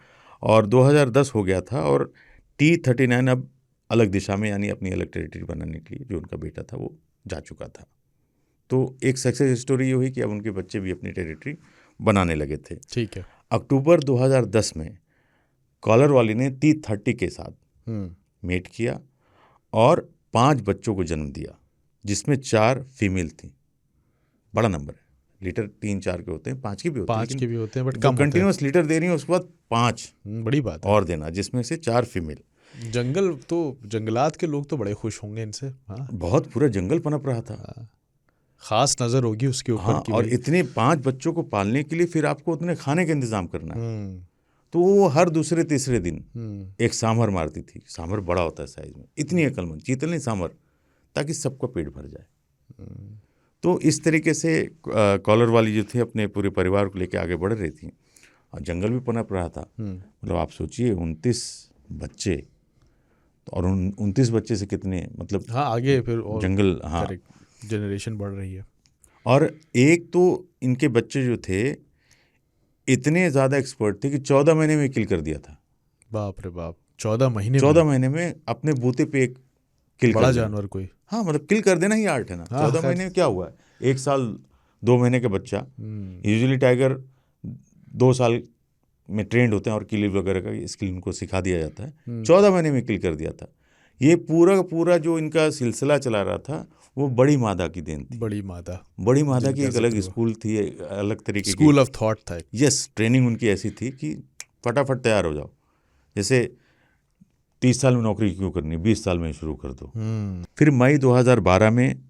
और 2010 हो गया था, और T39 अब अलग दिशा में, यानी अपनी अलग टेरिटरी बनाने के लिए जो उनका बेटा था वो जा चुका था। तो एक सक्सेस स्टोरी ये हुई कि अब उनके बच्चे भी अपनी टेरिटरी बनाने लगे थे। ठीक है। अक्टूबर 2010 में कॉलर वाली ने T30 के साथ मेट किया और 5 बच्चों को जन्म दिया, जिसमें 4 फीमेल थी। बड़ा नंबर है, लीटर 3-4 के होते हैं, 5 के भी होते हैं, बट कम कंटिन्यूस लीटर दे रही है उसके बाद 5 बड़ी बात है और देना, जिसमें से 4 फीमेल। जंगल तो, जंगलात के लोग तो बड़े खुश होंगे इनसे। हाँ, बहुत पूरा जंगल पनप रहा था। खास नजर होगी उसके ऊपर हाँ, कि और भाई। इतने 5 बच्चों को पालने के लिए फिर आपको उतने खाने का इंतजाम करना है। हम्म, तो वो हर दूसरे तीसरे दिन हम्म, एक सांभर मारती थी। सांभर बड़ा होता है साइज में, इतनी अक्लमंद, चीतल नहीं सांभर, ताकि सबका पेट भर जाए। तो इस तरीके से कॉलर वाली जो थी अपने पूरे परिवार को लेकर आगे बढ़ रही थी, और जंगल भी पनप रहा था। मतलब आप सोचिए 29 बच्चे, और उन 29 बच्चे से कितने, मतलब हाँ, आगे फिर और जंगल। हाँ, करेक्ट, जनरेशन बढ़ रही है। और एक तो इनके बच्चे जो थे इतने ज़्यादा एक्सपर्ट थे कि 14 महीने में किल कर दिया था। बाप रे बाप, 14 महीने 14 में महीने में अपने बूते पे एक किल बड़ा कर देना। जानवर कोई। हाँ, मतलब किल कर देना ही आर्ट है ना। हाँ, 14 खैर। महीने में क्या हुआ है, 1 साल 2 महीने का बच्चा। यूजुअली टाइगर 2 साल में ट्रेंड होते हैं और किल वगैरह का स्किल उनको सिखा दिया जाता है। 14 महीने में किल कर दिया था। ये पूरा का पूरा जो इनका सिलसिला चला रहा था वो बड़ी मादा की देन थी। बड़ी मादा, बड़ी मादा की जिनका एक अलग जिक्र हुआ। स्कूल थी, एक अलग तरीके की। स्कूल ऑफ थॉट था। यस, ट्रेनिंग उनकी ऐसी थी कि फटाफट तैयार हो जाओ। जैसे 30 साल में नौकरी क्यों करनी, 20 साल में शुरू कर दो। फिर मई 2012 में,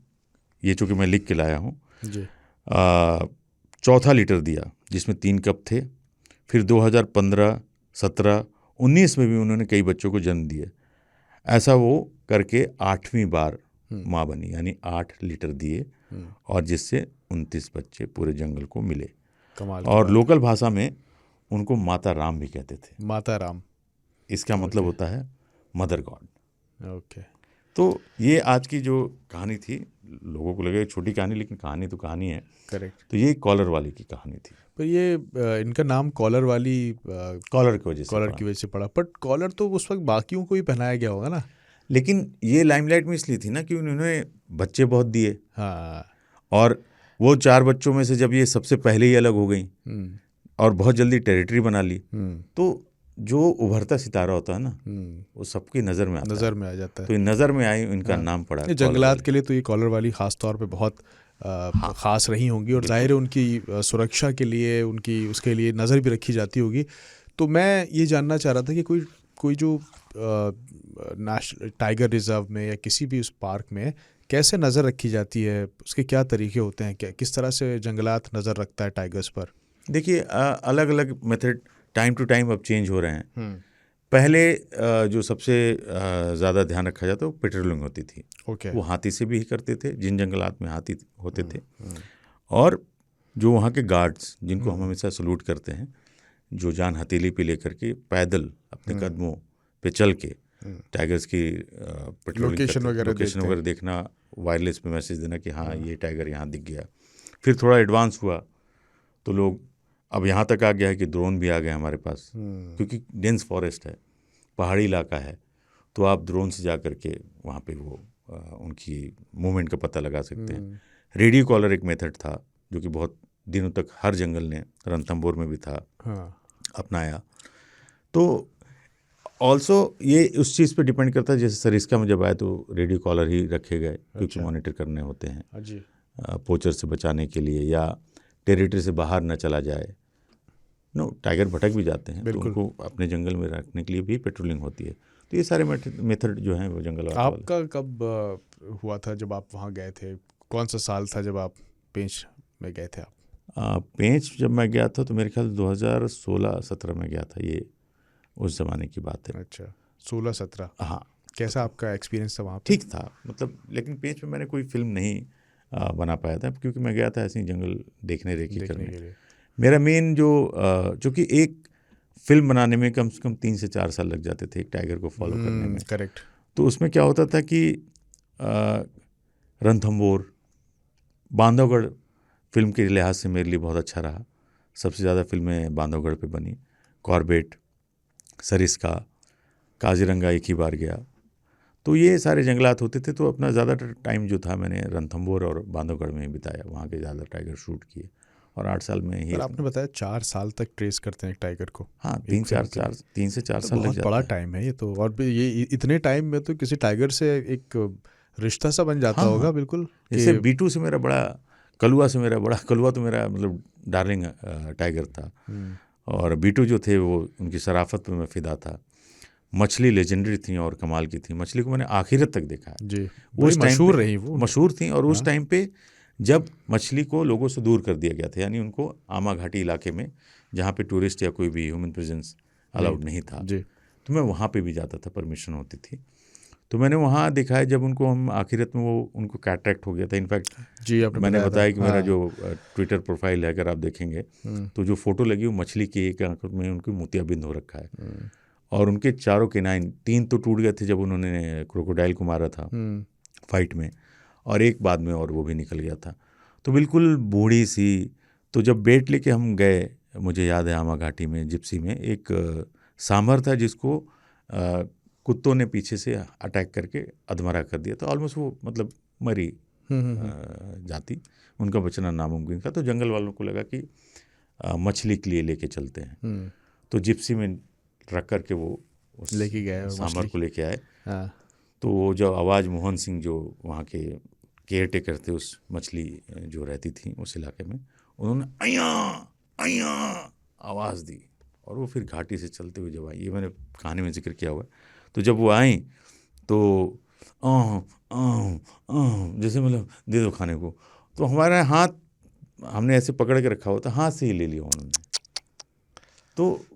ये चूँकि मैं लिख के लाया हूँ, जी, चौथा लीटर दिया, जिसमें 3 कप थे। फिर 2015, 17, 19 में भी उन्होंने कई बच्चों को जन्म दिए। ऐसा वो करके 8वीं बार माँ बनी, यानी 8 लीटर दिए, और जिससे 29 बच्चे पूरे जंगल को मिले। कमाल की और बात। लोकल भाषा में उनको माता राम भी कहते थे। माता राम, इसका मतलब होता है मदर गॉड। ओके। तो ये आज की जो कहानी थी, लोगों को लगेगा छोटी कहानी, लेकिन कहानी तो कहानी है। करेक्ट। तो ये कॉलर वाली की कहानी थी। पर ये इनका नाम कॉलर वाली, कॉलर की वजह से कॉलर पड़ा। की वजह से पड़ा, बट कॉलर तो उस वक्त बाकियों को ही पहनाया गया होगा ना। लेकिन ये लाइमलाइट में इसलिए थी ना कि उन्होंने बच्चे बहुत दिए, हाँ। और वो 4 बच्चों में से जब ये सबसे पहले ही अलग हो गई और बहुत जल्दी टेरिटरी बना ली, तो जो उभरता सितारा होता है ना, वो सबकी नज़र में आता है। नज़र में आ जाता है। तो नज़र में आई, इनका नाम पड़ा ये जंगलात के लिए तो ये कॉलर वाली ख़ास तौर पे बहुत ख़ास रही होंगी, और जाहिर है उनकी सुरक्षा के लिए, उनकी उसके लिए नज़र भी रखी जाती होगी। तो मैं ये जानना चाह रहा था कि कोई जो टाइगर रिजर्व में या किसी भी उस पार्क में कैसे नज़र रखी जाती है, उसके क्या तरीके होते हैं, क्या किस तरह से जंगलात नज़र रखता है टाइगर्स पर? देखिए, अलग अलग मेथड टाइम टू टाइम अब चेंज हो रहे हैं। पहले जो सबसे ज़्यादा ध्यान रखा जाता वो पेट्रोलिंग होती थी। ओके। वो हाथी से भी ही करते थे, जिन जंगलात में हाथी होते थे। और जो वहाँ के गार्ड्स, जिनको हम हमेशा सलूट करते हैं, जो जान हथेली पे लेकर के पैदल अपने कदमों पे चल के टाइगर्स की पेट्रोलिंग, लोकेशन वगैरह देखना, वायरलेस पे मैसेज देना कि हाँ ये टाइगर यहाँ दिख गया। फिर थोड़ा एडवांस हुआ तो लोग, अब यहाँ तक आ गया है कि ड्रोन भी आ गए हमारे पास, क्योंकि डेंस फॉरेस्ट है, पहाड़ी इलाका है, तो आप ड्रोन से जा कर के वहाँ पे वो उनकी मूवमेंट का पता लगा सकते हैं। रेडियो कॉलर एक मेथड था जो कि बहुत दिनों तक हर जंगल ने, रणथंभौर में भी था, अपनाया। तो ऑल्सो ये उस चीज़ पे डिपेंड करता है, जैसे सरिस्का में जब आए तो रेडियो कॉलर ही रखे गए, क्योंकि मॉनिटर करने होते हैं पोचर से बचाने के लिए, या टेरिटरी से बाहर न चला जाए। टाइगर भटक भी जाते हैं, तो उनको अपने जंगल में रखने के लिए भी पेट्रोलिंग होती है। तो ये सारे मेथड जो हैं वो जंगल। आपका कब हुआ था जब आप वहाँ गए थे? कौन सा साल था जब आप पेंच में गए थे आप? पेंच जब मैं गया था तो मेरे ख्याल 2016-17 में गया था, ये उस ज़माने की बात है। अच्छा, 16-17। हाँ। कैसा आपका एक्सपीरियंस था वहाँ पे? ठीक था, मतलब, लेकिन पेंच में मैंने कोई फिल्म नहीं बना पाया था, क्योंकि मैं गया था ऐसे ही जंगल देखने करने। मेरा मेन जो चूँकि एक फिल्म बनाने में कम से कम 3 से 4 साल लग जाते थे एक टाइगर को फॉलो करने में। करेक्ट। तो उसमें क्या होता था कि रणथंभौर, बांधवगढ़ फिल्म के लिहाज से मेरे लिए बहुत अच्छा रहा। सबसे ज़्यादा फिल्में बांधवगढ़ पे बनी। कॉर्बेट, सरिस्का, काजीरंगा एक ही बार गया। तो ये सारे जंगलात होते थे, तो अपना ज़्यादातर टाइम जो था मैंने रणथंभौर और बांधवगढ़ में ही बिताया। वहाँ के ज़्यादा टाइगर शूट किए, और 8 साल में ही। पर आपने बताया 4 साल तक ट्रेस करते हैं एक टाइगर को। हाँ, 3 से 4 साल लग जाता है। बहुत बड़ा टाइम है ये तो। और ये इतने टाइम में तो किसी टाइगर से एक रिश्ता सा बन जाता होगा। बिल्कुल। जैसे बीटू से मेरा बड़ा, कलुआ से मेरा बड़ा, कलुआ तो मेरा मतलब डार्लिंग टाइगर था, और बीटू जो थे वो उनकी शराफत पे मैं फिदा था। मछली लेजेंडरी थी और कमाल की थी। मछली को मैंने आखिरत तक देखा है। जी, उस टाइम मशहूर पे रही वो, मशहूर थी। और उस हाँ। टाइम पे जब मछली को लोगों से दूर कर दिया गया था, यानी उनको आमा घाटी इलाके में जहाँ पे टूरिस्ट या कोई भी ह्यूमन प्रेजेंस अलाउड नहीं था, जी, तो मैं वहाँ पे भी जाता था, परमिशन होती थी। तो मैंने वहाँ देखा है जब उनको हम आखिरत में वो उनको कैटरेक्ट हो गया था। इनफैक्ट जी, आपने मैंने बताया कि मेरा हाँ। जो ट्विटर प्रोफाइल है, अगर आप देखेंगे तो जो फोटो लगी वो मछली की एक आंख में उनकी मोतियाबिंद हो रखा है, और उनके चारों किनाइन 3 तो टूट गए थे जब उन्होंने क्रोकोडाइल को मारा था फाइट में, और एक बाद में और वो भी निकल गया था। तो बिल्कुल बूढ़ी सी। तो जब बेट लेके हम गए, मुझे याद है आमा घाटी में जिप्सी में एक सांभर था जिसको कुत्तों ने पीछे से अटैक करके अधमरा कर दिया था। ऑलमोस्ट वो मतलब मरी जाती, उनका बचना नामुमकिन था। तो जंगल वालों को लगा कि मछली के लिए लेके चलते हैं, तो जिप्सी में रख करके वो उस लेके गए सांभर को लेके आए। हाँ। तो वो जो आवाज़ मोहन सिंह जो वहाँ के केयर टेकर थे उस मछली जो रहती थी उस इलाके में, उन्होंने अय्या अय्या आवाज़ दी, और वो फिर घाटी से चलते हुए जब आई, ये मैंने कहानी में जिक्र किया हुआ है। तो जब वो आई तो जैसे मतलब दे दो खाने को, तो हमारा हाथ हमने ऐसे पकड़ के रखा हुआ था, हाथ से ही ले लिया उन्होंने। तो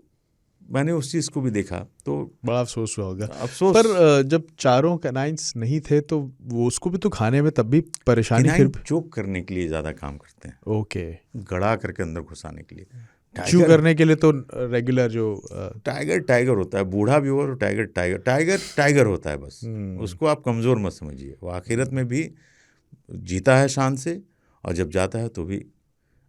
मैंने उस चीज़ को भी देखा, तो बड़ा अफसोस हुआ होगा। अफसोस। पर जब चारों कैनाइंस नहीं थे तो वो उसको भी तो खाने में तब भी परेशानी फिर चोक करने के लिए ज़्यादा काम करते हैं, ओके, गड़ा करके अंदर घुसाने के लिए। चू करने के लिए तो रेगुलर जो टाइगर होता है, बूढ़ा भी हो और टाइगर होता है बस। उसको आप कमज़ोर मत समझिए, वो आखिरत में भी जीता है शान से, और जब जाता है तो भी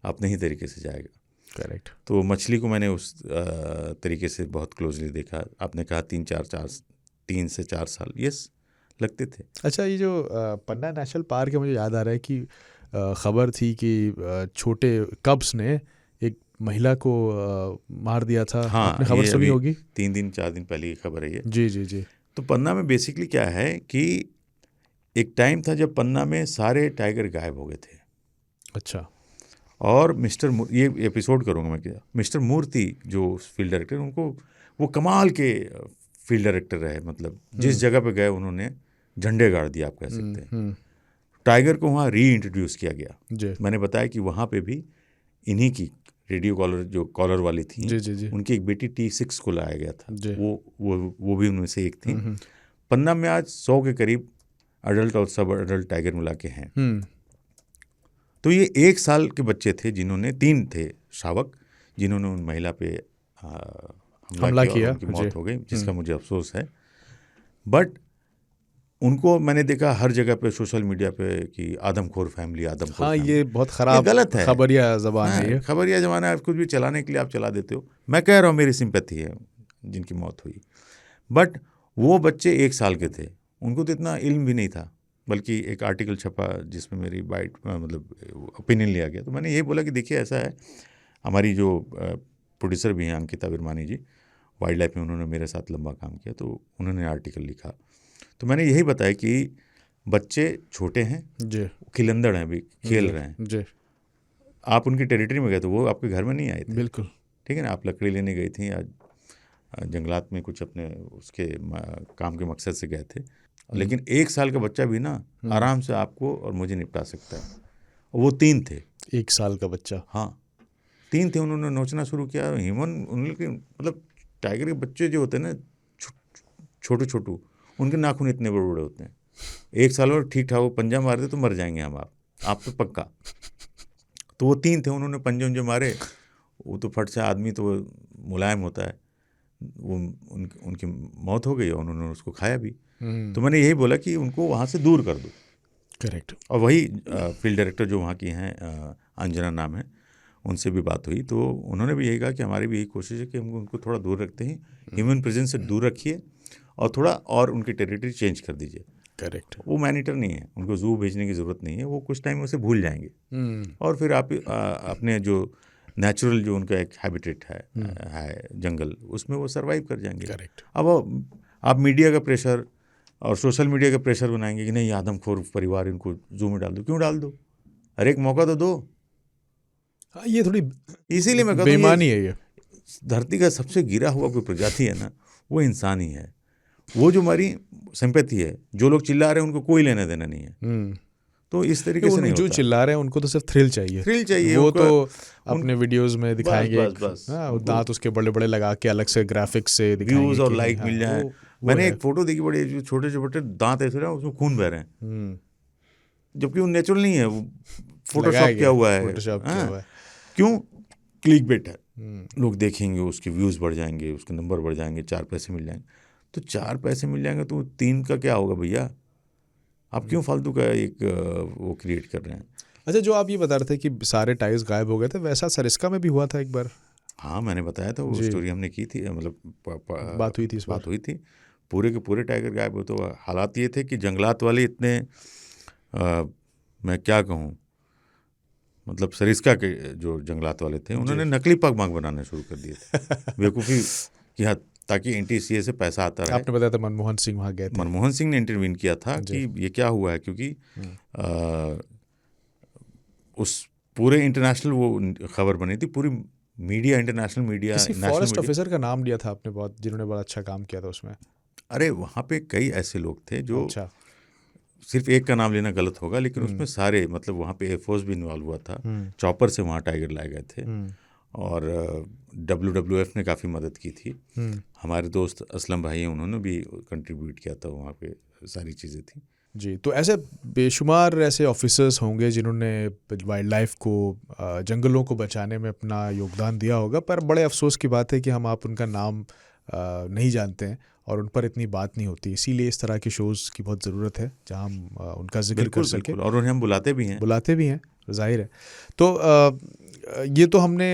अपने ही तरीके से जाएगा। करेक्ट। तो मछली को मैंने उस तरीके से बहुत क्लोजली देखा। आपने कहा 3 से 4 साल यस लगते थे। अच्छा, ये जो पन्ना नेशनल पार्क है, मुझे याद आ रहा है कि खबर थी कि छोटे कब्स ने एक महिला को मार दिया था। हाँ, आपने खबर सुनी होगी? 4 दिन पहले की खबर है ये। जी जी जी। तो पन्ना में बेसिकली क्या है कि एक टाइम था जब पन्ना में सारे टाइगर गायब हो गए थे। अच्छा। और ये एपिसोड करूँगा मैं, क्या मिस्टर मूर्ति जो फील्ड डायरेक्टर, उनको वो कमाल के फील्ड डायरेक्टर रहे। मतलब जिस जगह पे गए उन्होंने झंडे गाड़ दिया, आप कह सकते हैं। टाइगर को वहाँ री इंट्रोड्यूस किया गया। मैंने बताया कि वहाँ पे भी इन्हीं की रेडियो कॉलर जो कॉलर वाली थी, जी जी जी, उनकी एक बेटी T6 को लाया गया था। वो भी उनमें से एक थी। पन्ना में आज 100 के करीब अडल्ट और सब अडल्ट टाइगर मिला के हैं। तो ये 1 साल के बच्चे थे जिन्होंने 3 थे शावक जिन्होंने उन महिला पे हमला किया और उनकी मौत हो गई, जिसका मुझे अफसोस है। बट उनको मैंने देखा हर जगह पे सोशल मीडिया पे कि आदमखोर फैमिली, आदमखोर हाँ, फैमिली। ये बहुत ख़राब गलत है, खबरिया ज़बान है ये। खबरिया ज़माना है, कुछ भी चलाने के लिए आप चला देते हो। मैं कह रहा हूँ मेरी सिंपैथी है जिनकी मौत हुई। बट वो बच्चे 1 साल के थे, उनको तो इतना इल्म भी नहीं था। बल्कि एक आर्टिकल छपा जिसमें मेरी मतलब ओपिनियन लिया गया। तो मैंने ये बोला कि देखिए ऐसा है, हमारी जो प्रोड्यूसर भी हैं अंकिता विरमानी जी, वाइल्ड लाइफ में उन्होंने मेरे साथ लंबा काम किया, तो उन्होंने आर्टिकल लिखा। तो मैंने यही बताया कि बच्चे छोटे हैं जी, खिलंदड़ हैं, अभी खेल रहे हैं जी। आप उनकी टेरिटरी में गए तो वो आपके घर में नहीं आए थे, बिल्कुल ठीक है ना। आप लकड़ी लेने गई थी या जंगलात में कुछ अपने उसके काम के मकसद से गए थे। लेकिन 1 साल का बच्चा भी ना आराम से आपको और मुझे निपटा सकता है। वो 3 थे। 1 साल का बच्चा, हाँ 3 थे। उन्होंने नोचना शुरू किया। उनके मतलब टाइगर के बच्चे जो होते हैं ना छोटू छोटू, उनके नाखून इतने बड़े बड़े होते हैं। 1 साल और ठीक ठाक वो पंजा मार दे तो मर जाएंगे हम आप तो पक्का। तो वो 3 थे, उन्होंने पंजे उंजे मारे। वो तो फट से आदमी तो मुलायम होता है, वो उनकी मौत हो गई और उन्होंने उसको खाया भी। तो मैंने यही बोला कि उनको वहाँ से दूर कर दो। करेक्ट। और वही फील्ड डायरेक्टर जो वहाँ की हैं, अंजना नाम है, उनसे भी बात हुई तो उन्होंने भी यही कहा कि हमारी भी यही कोशिश है कि हम उनको थोड़ा दूर रखते हैं, ह्यूमन प्रेजेंस से दूर रखिए और थोड़ा और उनकी टेरिटरी चेंज कर दीजिए। करेक्ट। वो मैनीटर नहीं है, उनको जू भेजने की ज़रूरत नहीं है, वो कुछ टाइम उसे भूल जाएंगे और फिर आप अपने जो नेचुरल जो उनका एक हैबिटेट है जंगल, उसमें वो सर्वाइव कर जाएंगे। करेक्ट। अब आप मीडिया का प्रेशर और सोशल मीडिया का प्रेशर बनाएंगे कि नहीं आदमखोर परिवार, इनको जू में डाल दो। क्यों डाल दो, हर एक मौका तो दो। हाँ, ये थोड़ी इसीलिए मैं कहता हूँ बेईमानी है। ये धरती का सबसे गिरा हुआ कोई प्रजाति है ना, वो इंसान ही है। वो जो हमारी सिंपैथी है, जो लोग चिल्ला रहे हैं उनको कोई लेना देना नहीं है। तो इस तरीके से नहीं जो होता। चिल्ला रहे हैं उनको तो सिर्फ थ्रिल चाहिए, थ्रिल चाहिए वो उनको, तो अपने वीडियोस में दिखाएंगे, बस हाँ, दांत उसके बड़े बड़े लगा के अलग से ग्राफिक्स से दिखाएंगे व्यूज और कि लाइक हाँ, मिल जाए। वो मैंने है। एक फोटो देखी, बड़े जो छोटे छोटे दांत ऐसे रहे उसमें खून बह रहे हैं, जबकि वो नेचुरल नहीं है, वो लगाया फोटोशॉप किया हुआ है। फोटोशॉप किया हुआ है। क्यों? क्लिक बेट है, लोग देखेंगे, उसके व्यूज़ बढ़ जाएंगे, उसके नंबर बढ़ जाएंगे, 4 पैसे मिल जाएंगे। तो 4 पैसे मिल जाएंगे तो 3 का क्या होगा भैया? आप क्यों फालतू का एक वो क्रिएट कर रहे हैं? अच्छा, जो आप ये बता रहे थे कि सारे टाइल्स गायब हो गए थे, वैसा सरिस्का में भी हुआ था एक बार। हाँ, मैंने बताया था, वो स्टोरी हमने की थी, मतलब बात हुई थी इस बार। बात हुई थी। पूरे के पूरे टाइगर गायब हो, तो हालात ये थे कि जंगलात वाले इतने मैं क्या कहूँ, मतलब सरिस्का के जो जंगलात वाले थे उन्होंने नकली पगमार्क बनाने शुरू कर दिए थे बेवकूफ़ी की हद, ताकि NTCA से पैसा आता रहे। आपने बताया था मनमोहन सिंह वहाँ गए थे। मनमोहन सिंह ने इंटरवीन किया था कि ये क्या हुआ है, क्योंकि उस पूरे इंटरनेशनल वो खबर बनी थी, पूरी मीडिया, इंटरनेशनल मीडिया, किसी फॉरेस्ट ऑफिसर का नाम लिया था आपने, बहुत, जिन्होंने बड़ा अच्छा काम किया था उसमें। अरे वहाँ पे कई ऐसे लोग थे जो, अच्छा, सिर्फ एक का नाम लेना गलत होगा, लेकिन उसमें सारे, मतलब वहाँ पे एयरफोर्स भी इन्वॉल्व हुआ था, चॉपर से वहाँ टाइगर लाए गए थे, और WWF ने काफ़ी मदद की थी। हमारे दोस्त असलम भाई हैं, उन्होंने भी कंट्रीब्यूट किया था, वहाँ पे सारी चीज़ें थी जी। तो ऐसे बेशुमार ऐसे ऑफिसर्स होंगे जिन्होंने वाइल्ड लाइफ को, जंगलों को बचाने में अपना योगदान दिया होगा, पर बड़े अफसोस की बात है कि हम आप उनका नाम नहीं जानते हैं और उन पर इतनी बात नहीं होती। इसीलिए इस तरह के शोज़ की बहुत ज़रूरत है जहां हम उनका जिक्र कर सकें, और उन्हें हम बुलाते भी हैं, जाहिर है। तो ये तो हमने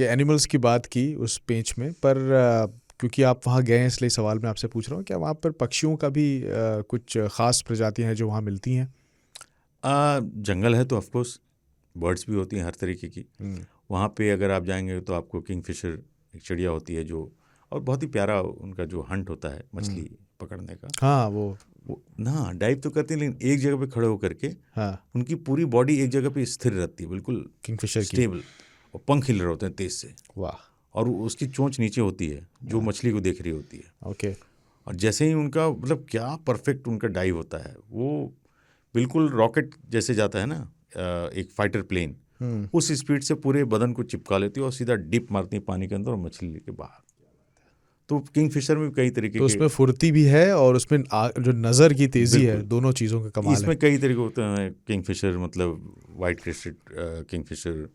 एनिमल्स की बात की उस पेज में, पर क्योंकि आप वहाँ गए हैं इसलिए सवाल मैं आपसे पूछ रहा हूँ, क्या वहाँ पर पक्षियों का भी कुछ ख़ास प्रजातियाँ हैं जो वहाँ मिलती हैं? जंगल है तो ऑफकोर्स बर्ड्स भी होती हैं हर तरीके की। वहाँ पे अगर आप जाएंगे तो आपको किंगफिशर एक चिड़िया होती है जो, और बहुत ही प्यारा उनका जो हंट होता है मछली पकड़ने का। हाँ, वो ना डाइव तो करते हैं, लेकिन एक जगह पे खड़े होकर के, हाँ, उनकी पूरी बॉडी एक जगह पे स्थिर रहती है, बिल्कुल किंगफिशर की। स्टेबल, और पंख हिल रहे होते हैं तेज से। वाह। और उसकी चोंच नीचे होती है जो मछली को देख रही होती है। ओके। और जैसे ही उनका, मतलब क्या परफेक्ट उनका डाइव होता है, वो बिल्कुल रॉकेट जैसे जाता है ना, एक फाइटर प्लेन, उस स्पीड से पूरे बदन को चिपका लेती है और सीधा डिप मारती है पानी के अंदर और मछली लेके बाहर। तो किंगफिशर में भी कई तरीके तो उसमें फुर्ती भी है और उसमें जो नज़र की तेज़ी है, दोनों चीज़ों का कमाल है। इसमें कई तरीके होते हैं किंगफिशर, मतलब white crested Kingfisher,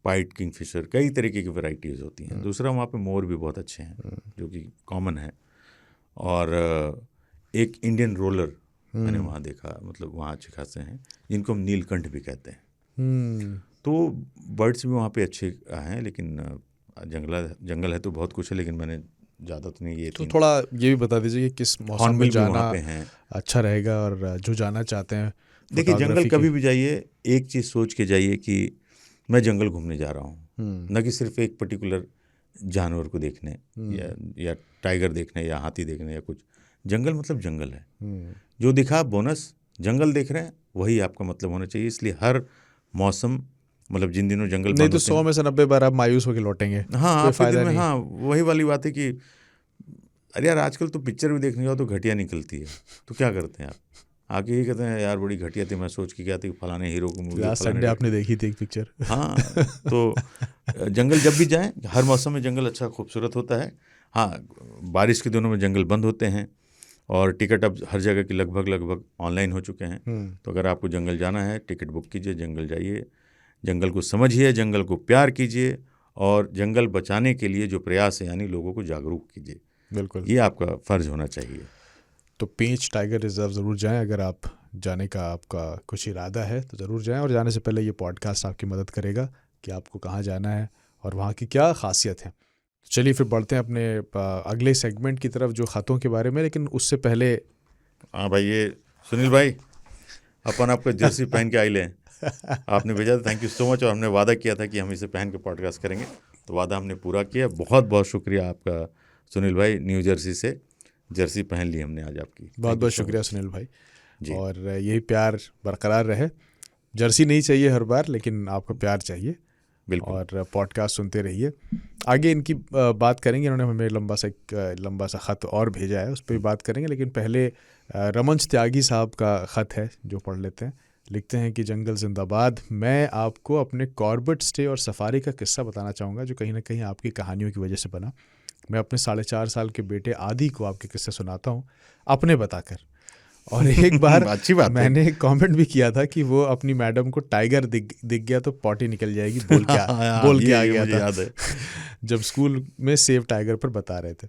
white Kingfisher, कई तरीके की वैरायटीज़ होती हैं। दूसरा वहाँ पे मोर भी बहुत अच्छे हैं जो कि कॉमन है। और एक इंडियन रोलर मैंने वहाँ देखा, मतलब वहाँ अच्छे खासे हैं जिनको हम नीलकंठ भी कहते हैं। तो बर्ड्स भी वहाँ पे अच्छे हैं, लेकिन जंगल है तो बहुत कुछ है, लेकिन मैंने ज़्यादा तो नहीं, ये तो थोड़ा ये भी बता दीजिए कि किस मौसम में जाना अच्छा रहेगा, और जो जाना चाहते हैं। देखिए, जंगल कभी भी जाइए, एक चीज़ सोच के जाइए कि मैं जंगल घूमने जा रहा हूँ, न कि सिर्फ एक पर्टिकुलर जानवर को देखने या टाइगर देखने या हाथी देखने या कुछ। जंगल मतलब जंगल है, जो दिखा बोनस, जंगल देख रहे हैं वही आपका मतलब होना चाहिए। इसलिए हर मौसम, मतलब जिन दिनों जंगल नहीं तो 100 में से 90 बार आप मायूस होकर लौटेंगे। हाँ, आपके दिन में, हाँ वही वाली बात है कि अरे यार आजकल तो पिक्चर भी देखने जाओ तो घटिया निकलती है, तो क्या करते हैं आप? आगे ये कहते हैं यार बड़ी घटिया थी, मैं सोच के गया था कि फलाने हीरो को मूवी, लास्ट संडे आपने देखी थी एक पिक्चर। हाँ, तो जंगल जब भी जाएं, हर मौसम में जंगल अच्छा खूबसूरत होता है। हाँ, बारिश के दिनों में जंगल बंद होते हैं और टिकट अब हर जगह की लगभग ऑनलाइन हो चुके हैं। तो अगर आपको जंगल जाना है, टिकट बुक कीजिए, जंगल जाइए, जंगल को समझिए, जंगल को प्यार कीजिए, और जंगल बचाने के लिए जो प्रयास है यानी लोगों को जागरूक कीजिए। बिल्कुल, ये आपका फ़र्ज़ होना चाहिए। तो पेंच टाइगर रिजर्व ज़रूर जाएं। अगर आप जाने का आपका कुछ इरादा है तो ज़रूर जाएं, और जाने से पहले ये पॉडकास्ट आपकी मदद करेगा कि आपको कहाँ जाना है और वहाँ की क्या खासियत है। तो चलिए फिर बढ़ते हैं अपने अगले सेगमेंट की तरफ, जो ख़तों के बारे में। लेकिन उससे पहले, हाँ भाई, ये सुनील भाई, अपन आपका जर्सी पहन के आई लें, आपने भेजा था, थैंक यू सो मच। और हमने वादा किया था कि हम इसे पहन के पॉडकास्ट करेंगे, तो वादा हमने पूरा किया। बहुत बहुत शुक्रिया आपका सुनील भाई, न्यू जर्सी से जर्सी पहन ली हमने आज आपकी। बहुत बहुत शुक्रिया सुनील भाई जी। और यही प्यार बरकरार रहे। जर्सी नहीं चाहिए हर बार, लेकिन आपका प्यार चाहिए, बिल्कुल। और पॉडकास्ट सुनते रहिए। आगे इनकी बात करेंगे, इन्होंने हमें लंबा सा ख़त और भेजा है, उस पर भी बात करेंगे, लेकिन पहले रमंच त्यागी साहब का ख़त है जो पढ़ लेते हैं। लिखते हैं कि जंगल जिंदाबाद, मैं आपको अपने कॉर्बेट स्टे और सफारी का किस्सा बताना चाहूँगा जो कहीं ना कहीं आपकी कहानियों की वजह से बना। मैं अपने 4.5 साल के बेटे आदि को आपके किस्से सुनाता हूँ अपने बताकर। और एक बार अच्छी बात है। मैंने कमेंट भी किया था कि वो अपनी मैडम को टाइगर दिख गया तो पॉटी निकल जाएगी बोल के आ गया मुझे था। याद है। जब स्कूल में सेव टाइगर पर बता रहे थे।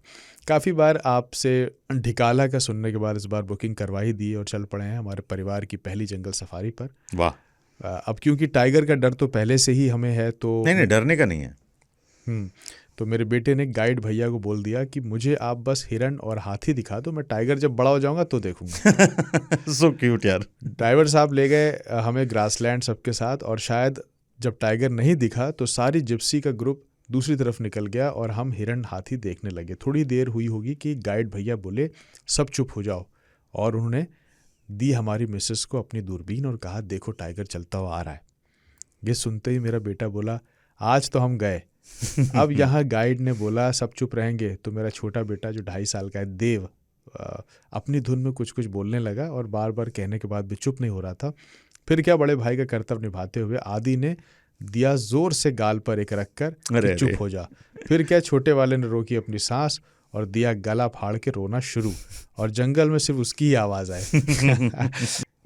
काफ़ी बार आपसे ढिकाला का सुनने के बाद इस बार बुकिंग करवा ही दी और चल पड़े हैं हमारे परिवार की पहली जंगल सफारी पर। वाह। अब क्योंकि टाइगर का डर तो पहले से ही हमें है, तो नहीं, डरने का नहीं है। तो मेरे बेटे ने गाइड भैया को बोल दिया कि मुझे आप बस हिरन और हाथी दिखा दो, मैं टाइगर जब बड़ा हो जाऊंगा तो देखूंगा। सो क्यूट यार। ड्राइवर साहब ले गए हमें ग्रासलैंड सबके साथ, और शायद जब टाइगर नहीं दिखा तो सारी जिप्सी का ग्रुप दूसरी तरफ निकल गया और हम हिरन हाथी देखने लगे। थोड़ी देर हुई होगी कि गाइड भैया बोले सब चुप हो जाओ, और उन्होंने दी हमारी मिसेस को अपनी दूरबीन और कहा देखो टाइगर चलता हुआ आ रहा है। ये सुनते ही मेरा बेटा बोला आज तो हम गए। अब यहाँ गाइड ने बोला सब चुप रहेंगे, तो मेरा छोटा बेटा जो 2.5 साल का है देव अपनी धुन में कुछ कुछ बोलने लगा और बार बार कहने के बाद भी चुप नहीं हो रहा था। फिर क्या बड़े भाई का कर्तव्य निभाते हुए आदि ने दिया जोर से गाल पर एक रखकर चुप हो जा। फिर क्या छोटे वाले ने रोकी अपनी सांस और दिया गला फाड़ के रोना शुरू, और जंगल में सिर्फ उसकी ही आवाज़ आए।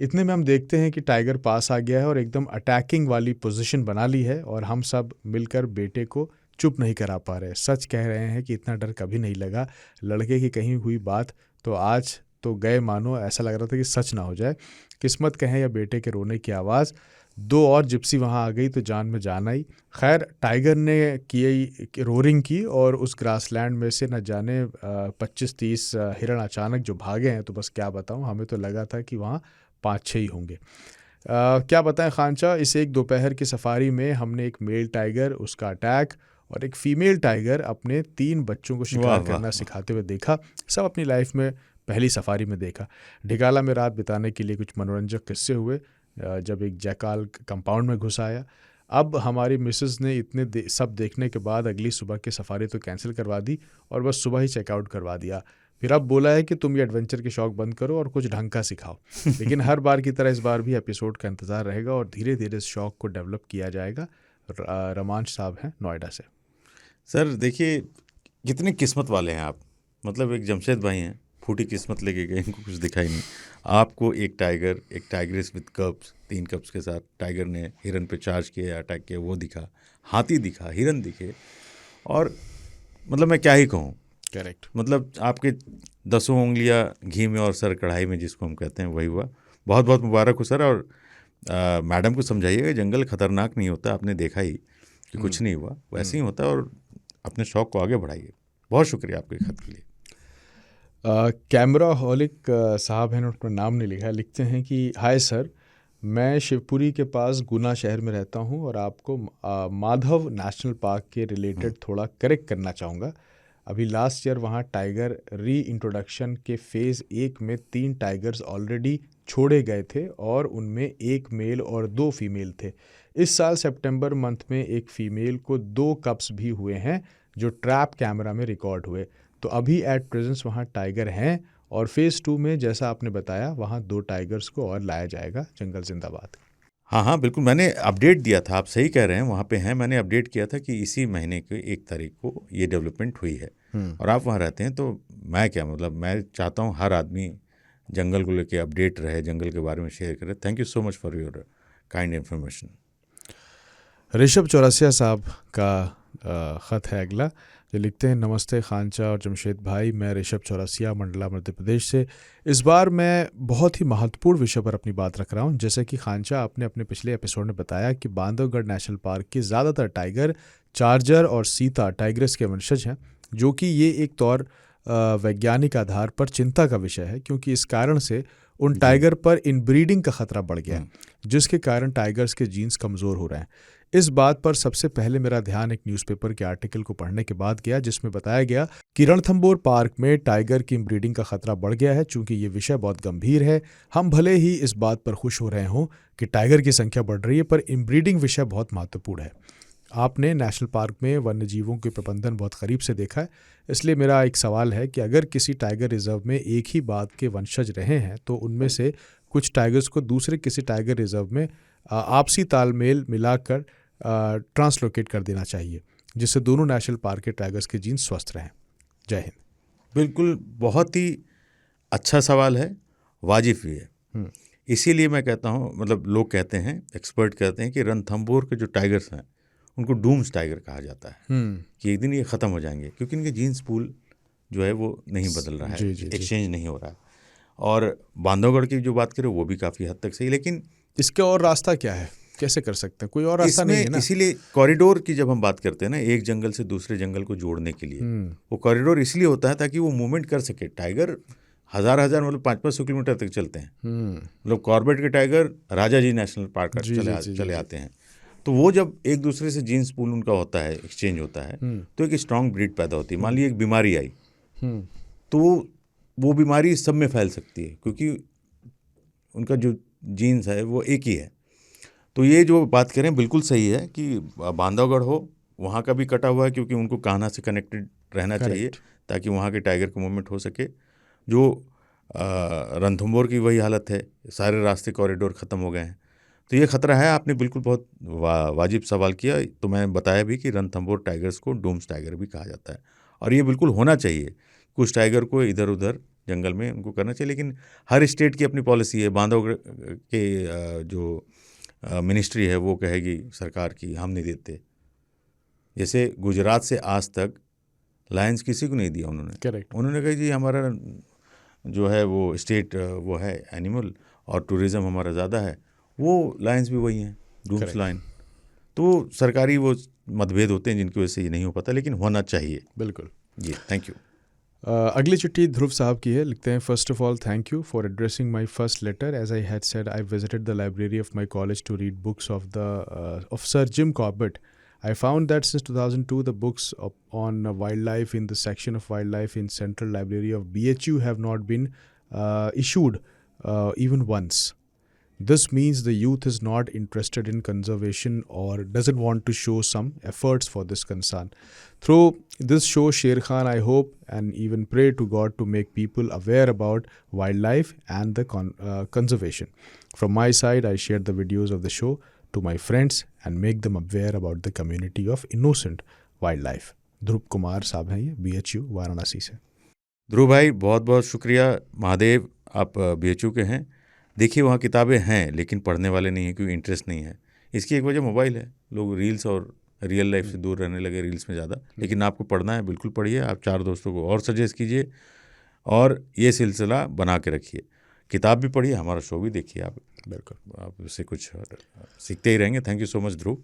इतने में हम देखते हैं कि टाइगर पास आ गया है और एकदम अटैकिंग वाली पोजीशन बना ली है, और हम सब मिलकर बेटे को चुप नहीं करा पा रहे। सच कह रहे हैं कि इतना डर कभी नहीं लगा। लड़के की कहीं हुई बात तो आज तो गए मानो, ऐसा लग रहा था कि सच ना हो जाए। किस्मत कहें या बेटे के रोने की आवाज़, 2 और जिप्सी वहाँ आ गई तो जान में जान आई। खैर टाइगर ने की रोरिंग की और उस ग्रासलैंड में से न जाने 25-30 हिरण अचानक जो भागे हैं, तो बस क्या बताऊँ, हमें तो लगा था कि वहाँ 5-6 ही होंगे। क्या बताएं खानचा, इस एक दोपहर की सफारी में हमने एक मेल टाइगर, उसका अटैक और एक फीमेल टाइगर अपने 3 बच्चों को शिकार करना सिखाते हुए देखा। सब अपनी लाइफ में पहली सफारी में देखा। ढिकाला में रात बिताने के लिए कुछ मनोरंजक किस्से हुए जब एक जैकाल कंपाउंड में घुस आया। अब हमारी मिसेस ने इतने सब देखने के बाद अगली सुबह की सफारी तो कैंसिल करवा दी और बस सुबह ही चेकआउट करवा दिया। फिर अब बोला है कि तुम ये एडवेंचर के शौक बंद करो और कुछ ढंग का सिखाओ। लेकिन हर बार की तरह इस बार भी एपिसोड का इंतज़ार रहेगा और धीरे धीरे इस शौक को डेवलप किया जाएगा। रमांश साहब हैं नोएडा से। सर देखिए कितनी किस्मत वाले हैं आप, मतलब एक जमशेद भाई हैं, फूटी किस्मत लेके गए, इनको कुछ दिखाई नहीं। आपको एक टाइगरिस विद कब्स, 3 कब्स के साथ टाइगर ने हिरन पे चार्ज किया, अटैक किया, वो दिखा, हाथी दिखा, हिरन दिखे, और मतलब मैं क्या ही कहूँ। करेक्ट, मतलब आपके 10 उंगलियां घी में और सर कढ़ाई में, जिसको हम कहते हैं, वही हुआ। बहुत बहुत मुबारक हो सर। और मैडम को समझाइएगा जंगल खतरनाक नहीं होता, आपने देखा ही कि कुछ नहीं हुआ, वैसे ही होता है, और अपने शौक को आगे बढ़ाइए। बहुत शुक्रिया आपके खत के लिए। कैमरा हॉलिक साहब हैं, अपना नाम नहीं लिखा, लिखते हैं कि हाय सर, मैं शिवपुरी के पास गुना शहर में रहता हूं और आपको माधव नेशनल पार्क के रिलेटेड थोड़ा करेक्ट करना चाहूँगा। अभी लास्ट ईयर वहाँ टाइगर री इंट्रोडक्शन के फ़ेज़ 1 में 3 टाइगर्स ऑलरेडी छोड़े गए थे और उनमें 1 मेल और 2 फीमेल थे। इस साल सितंबर मंथ में एक फ़ीमेल को 2 कप्स भी हुए हैं जो ट्रैप कैमरा में रिकॉर्ड हुए। तो अभी एट प्रेजेंस वहाँ टाइगर हैं और फ़ेज़ 2 में जैसा आपने बताया वहाँ 2 टाइगर्स को और लाया जाएगा। जंगल जिंदाबाद। हाँ बिल्कुल, मैंने अपडेट दिया था, आप सही कह रहे हैं, वहाँ पे हैं। मैंने अपडेट किया था कि इसी महीने के 1 तारीख को ये डेवलपमेंट हुई है। और आप वहाँ रहते हैं, तो मैं क्या, मतलब मैं चाहता हूँ हर आदमी जंगल को लेके अपडेट रहे, जंगल के बारे में शेयर करे। Thank you so much for your kind information. Rishabh Chaurasia साहब का ख़त है अगला, जो लिखते हैं नमस्ते खानचा और जमशेद भाई, मैं ऋषभ चौरसिया मंडला मध्य प्रदेश से। इस बार मैं बहुत ही महत्वपूर्ण विषय पर अपनी बात रख रहा हूं। जैसे कि खानचा आपने अपने पिछले एपिसोड में बताया कि बांधवगढ़ नेशनल पार्क के ज़्यादातर टाइगर चार्जर और सीता टाइग्रेस के वंशज हैं, जो कि ये एक तौर वैज्ञानिक आधार पर चिंता का विषय है, क्योंकि इस कारण से उन टाइगर पर इनब्रीडिंग का खतरा बढ़ गया है, जिसके कारण टाइगर्स के जीन्स कमज़ोर हो रहे हैं। इस बात पर सबसे पहले मेरा ध्यान एक न्यूज़पेपर के आर्टिकल को पढ़ने के बाद गया, जिसमें बताया गया कि रणथंबोर पार्क में टाइगर की इनब्रीडिंग का खतरा बढ़ गया है। चूंकि ये विषय बहुत गंभीर है, हम भले ही इस बात पर खुश हो रहे हों कि टाइगर की संख्या बढ़ रही है, पर इनब्रीडिंग विषय बहुत महत्वपूर्ण है। आपने नेशनल पार्क में वन्य जीवों के प्रबंधन बहुत करीब से देखा है, इसलिए मेरा एक सवाल है कि अगर किसी टाइगर रिजर्व में एक ही बाग के वंशज रहे हैं तो उनमें से कुछ टाइगर्स को दूसरे किसी टाइगर रिजर्व में आपसी तालमेल मिलाकर ट्रांसलोकेट कर देना चाहिए, जिससे दोनों नेशनल पार्क के टाइगर्स के जीन स्वस्थ रहें। जय हिंद। बिल्कुल, बहुत ही अच्छा सवाल है, वाजिब भी है। इसीलिए मैं कहता हूँ, मतलब लोग कहते हैं, एक्सपर्ट कहते हैं कि रणथंभौर के जो टाइगर्स हैं उनको डूम्स टाइगर कहा जाता है, कि एक दिन ये ख़त्म हो जाएंगे, क्योंकि इनके जीन्स पूल जो है वो नहीं बदल रहा है, एक्सचेंज नहीं हो रहा है। और बांधवगढ़ की जो बात करें वो भी काफ़ी हद तक सही, लेकिन इसका और रास्ता क्या है, कैसे कर सकते हैं? कोई और रास्ता नहीं है ना। इसीलिए कॉरिडोर की जब हम बात करते हैं ना, एक जंगल से दूसरे जंगल को जोड़ने के लिए, वो कॉरिडोर इसलिए होता है ताकि वो मूवमेंट कर सके। टाइगर हजार मतलब 500-500 किलोमीटर तक चलते हैं। मतलब कॉर्बेट के टाइगर राजा जी नेशनल पार्क चले आते हैं, तो वो जब एक दूसरे से जीन्स पूल उनका होता है, एक्सचेंज होता है, तो एक स्ट्रांग ब्रीड पैदा होती है। मान लीजिए एक बीमारी आई, तो वो बीमारी सब में फैल सकती है, क्योंकि उनका जो जीन्स है वो एक ही है। तो ये जो बात करें बिल्कुल सही है कि बांधवगढ़ हो, वहाँ का भी कटा हुआ है, क्योंकि उनको कान्हा से कनेक्टेड रहना चाहिए ताकि वहाँ के टाइगर का मूवमेंट हो सके। जो रणथंभौर की वही हालत है, सारे रास्ते कॉरिडोर ख़त्म हो गए हैं, तो ये खतरा है। आपने बिल्कुल बहुत वाजिब सवाल किया। तो मैं बताया भी कि रणथंभौर टाइगर्स को डूम्स टाइगर भी कहा जाता है, और ये बिल्कुल होना चाहिए। कुछ टाइगर को इधर उधर जंगल में उनको करना चाहिए, लेकिन हर स्टेट की अपनी पॉलिसी है। बांधवगढ़ के जो मिनिस्ट्री है वो कहेगी सरकार की हम नहीं देते। जैसे गुजरात से आज तक लायंस किसी को नहीं दिया उन्होंने कहा जी हमारा जो है वो स्टेट वो है एनिमल, और टूरिज़्म हमारा ज़्यादा है, वो लायंस भी वही हैं, डूम्स लायन। तो सरकारी वो मतभेद होते हैं जिनकी वजह से ये नहीं हो पाता, लेकिन होना चाहिए। बिल्कुल जी, थैंक यू। अगली चिट्ठी ध्रुव साहब की है। लिखते हैं, first of all thank you for addressing my first letter. As I had said, I visited the library of my college to read books of sir Jim Corbett. I found that since 2002, the books on wildlife in the section of wildlife in Central Library of BHU have not been issued even once. This means the youth is not interested in conservation or doesn't want to show some efforts for this concern. Through this show, Sher Khan, I hope and even pray to God to make people aware about wildlife and the conservation. From my side, I share the videos of the show to my friends and make them aware about the community of innocent wildlife. ध्रुव कुमार साहब हैं ये, BHU Varanasi से। ध्रुव भाई बहुत बहुत शुक्रिया। महादेव, आप BHU के हैं। देखिए वहाँ किताबें हैं, लेकिन पढ़ने वाले नहीं हैं, क्योंकि इंटरेस्ट नहीं है। इसकी एक वजह मोबाइल है, लोग रील्स और रियल लाइफ से दूर रहने लगे, रील्स में ज़्यादा। लेकिन आपको पढ़ना है, बिल्कुल पढ़िए। आप 4 दोस्तों को और सजेस्ट कीजिए, और ये सिलसिला बना के रखिए। किताब भी पढ़िए, हमारा शो भी देखिए। आप बिल्कुल, आप उससे कुछ सीखते ही रहेंगे। थैंक यू सो मच ध्रुव।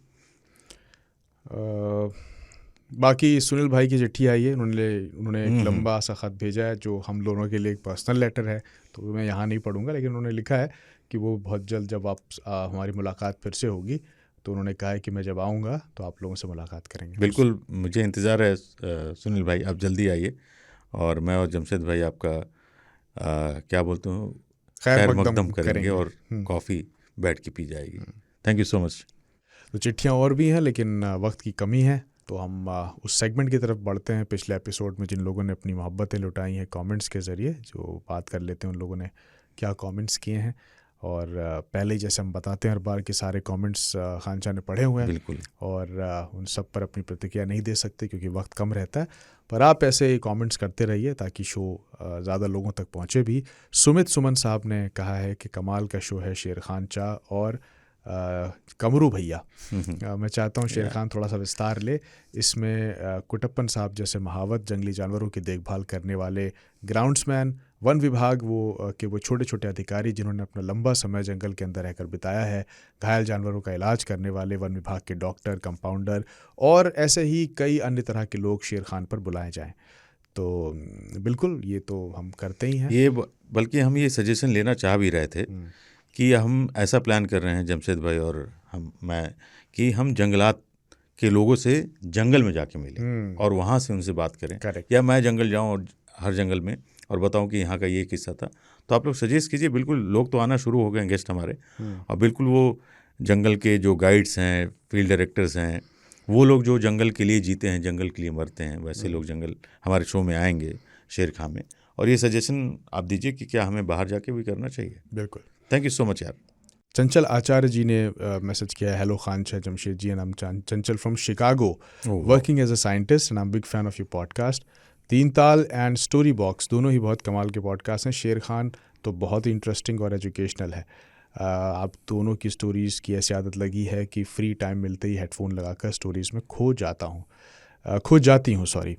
बाकी सुनील भाई की चिट्ठी आई है। उन्होंने एक लंबा सा ख़त भेजा है जो हम दोनों के लिए एक पर्सनल लेटर है, तो मैं यहाँ नहीं पढ़ूंगा। लेकिन उन्होंने लिखा है कि वो बहुत जल्द जब आप हमारी मुलाकात फिर से होगी, तो उन्होंने कहा है कि मैं जब आऊँगा तो आप लोगों से मुलाकात करेंगे। बिल्कुल, मुझे इंतज़ार है सुनील भाई, आप जल्दी आइए, और मैं और जमशेद भाई आपका क्या बोलते हूँ, खैर मकदम करेंगे, और कॉफ़ी बैठ के पी जाएगी। Thank you so much. तो चिट्ठियाँ और भी हैं, लेकिन वक्त की कमी है, तो हम उस सेगमेंट की तरफ बढ़ते हैं। पिछले एपिसोड में जिन लोगों ने अपनी मोहब्बतें लुटाई हैं कमेंट्स के ज़रिए, जो बात कर लेते हैं उन लोगों ने क्या कमेंट्स किए हैं। और पहले ही जैसे हम बताते हैं हर बार कि सारे कमेंट्स खानचा ने पढ़े हुए हैं, बिल्कुल, और उन सब पर अपनी प्रतिक्रिया नहीं दे सकते क्योंकि वक्त कम रहता है। पर आप ऐसे कमेंट्स करते रहिए ताकि शो ज़्यादा लोगों तक पहुँचे भी। सुमित सुमन साहब ने कहा है कि कमाल का शो है शेर खानचा और कमरू भैया। मैं चाहता हूँ शेर खान थोड़ा सा विस्तार ले इसमें। कुटप्पन साहब जैसे महावत, जंगली जानवरों की देखभाल करने वाले ग्राउंड्समैन, वन विभाग वो छोटे छोटे अधिकारी जिन्होंने अपना लंबा समय जंगल के अंदर रहकर बिताया है, घायल जानवरों का इलाज करने वाले वन विभाग के डॉक्टर, कंपाउंडर, और ऐसे ही कई अन्य तरह के लोग शेर खान पर बुलाए जाएं। तो बिल्कुल ये तो हम करते ही हैं। ये बल्कि हम ये सजेशन लेना चाह भी रहे थे कि हम ऐसा प्लान कर रहे हैं जमशेद भाई और मैं कि हम जंगलात के लोगों से जंगल में जाके मिलें और वहाँ से उनसे बात करें। Correct. या मैं जंगल जाऊँ और हर जंगल में और बताऊं कि यहाँ का ये किस्सा था, तो आप लोग सजेस्ट कीजिए। बिल्कुल, लोग तो आना शुरू हो गए हैं गेस्ट हमारे, और बिल्कुल वो जंगल के जो गाइड्स हैं, फील्ड डायरेक्टर्स हैं, वो लोग जो जंगल के लिए जीते हैं, जंगल के लिए मरते हैं, वैसे लोग जंगल हमारे शो में आएंगे, शेर खां में। और ये सजेशन आप दीजिए कि क्या हमें बाहर जाके भी करना चाहिए। बिल्कुल। थैंक यू सो मच यार। चंचल आचार्य जी ने मैसेज किया है, hello Khanshah Jamshed ji, and I am Chanchal from Chicago, working as a scientist and I am big fan of your podcast. Teen Taal and story box दोनों ही बहुत कमाल के पॉडकास्ट हैं। शेर खान तो बहुत ही इंटरेस्टिंग और एजुकेशनल है। आप दोनों की स्टोरीज़ की ऐसी आदत लगी है कि फ्री टाइम मिलते ही हेडफोन लगाकर स्टोरीज़ में खो जाती हूँ।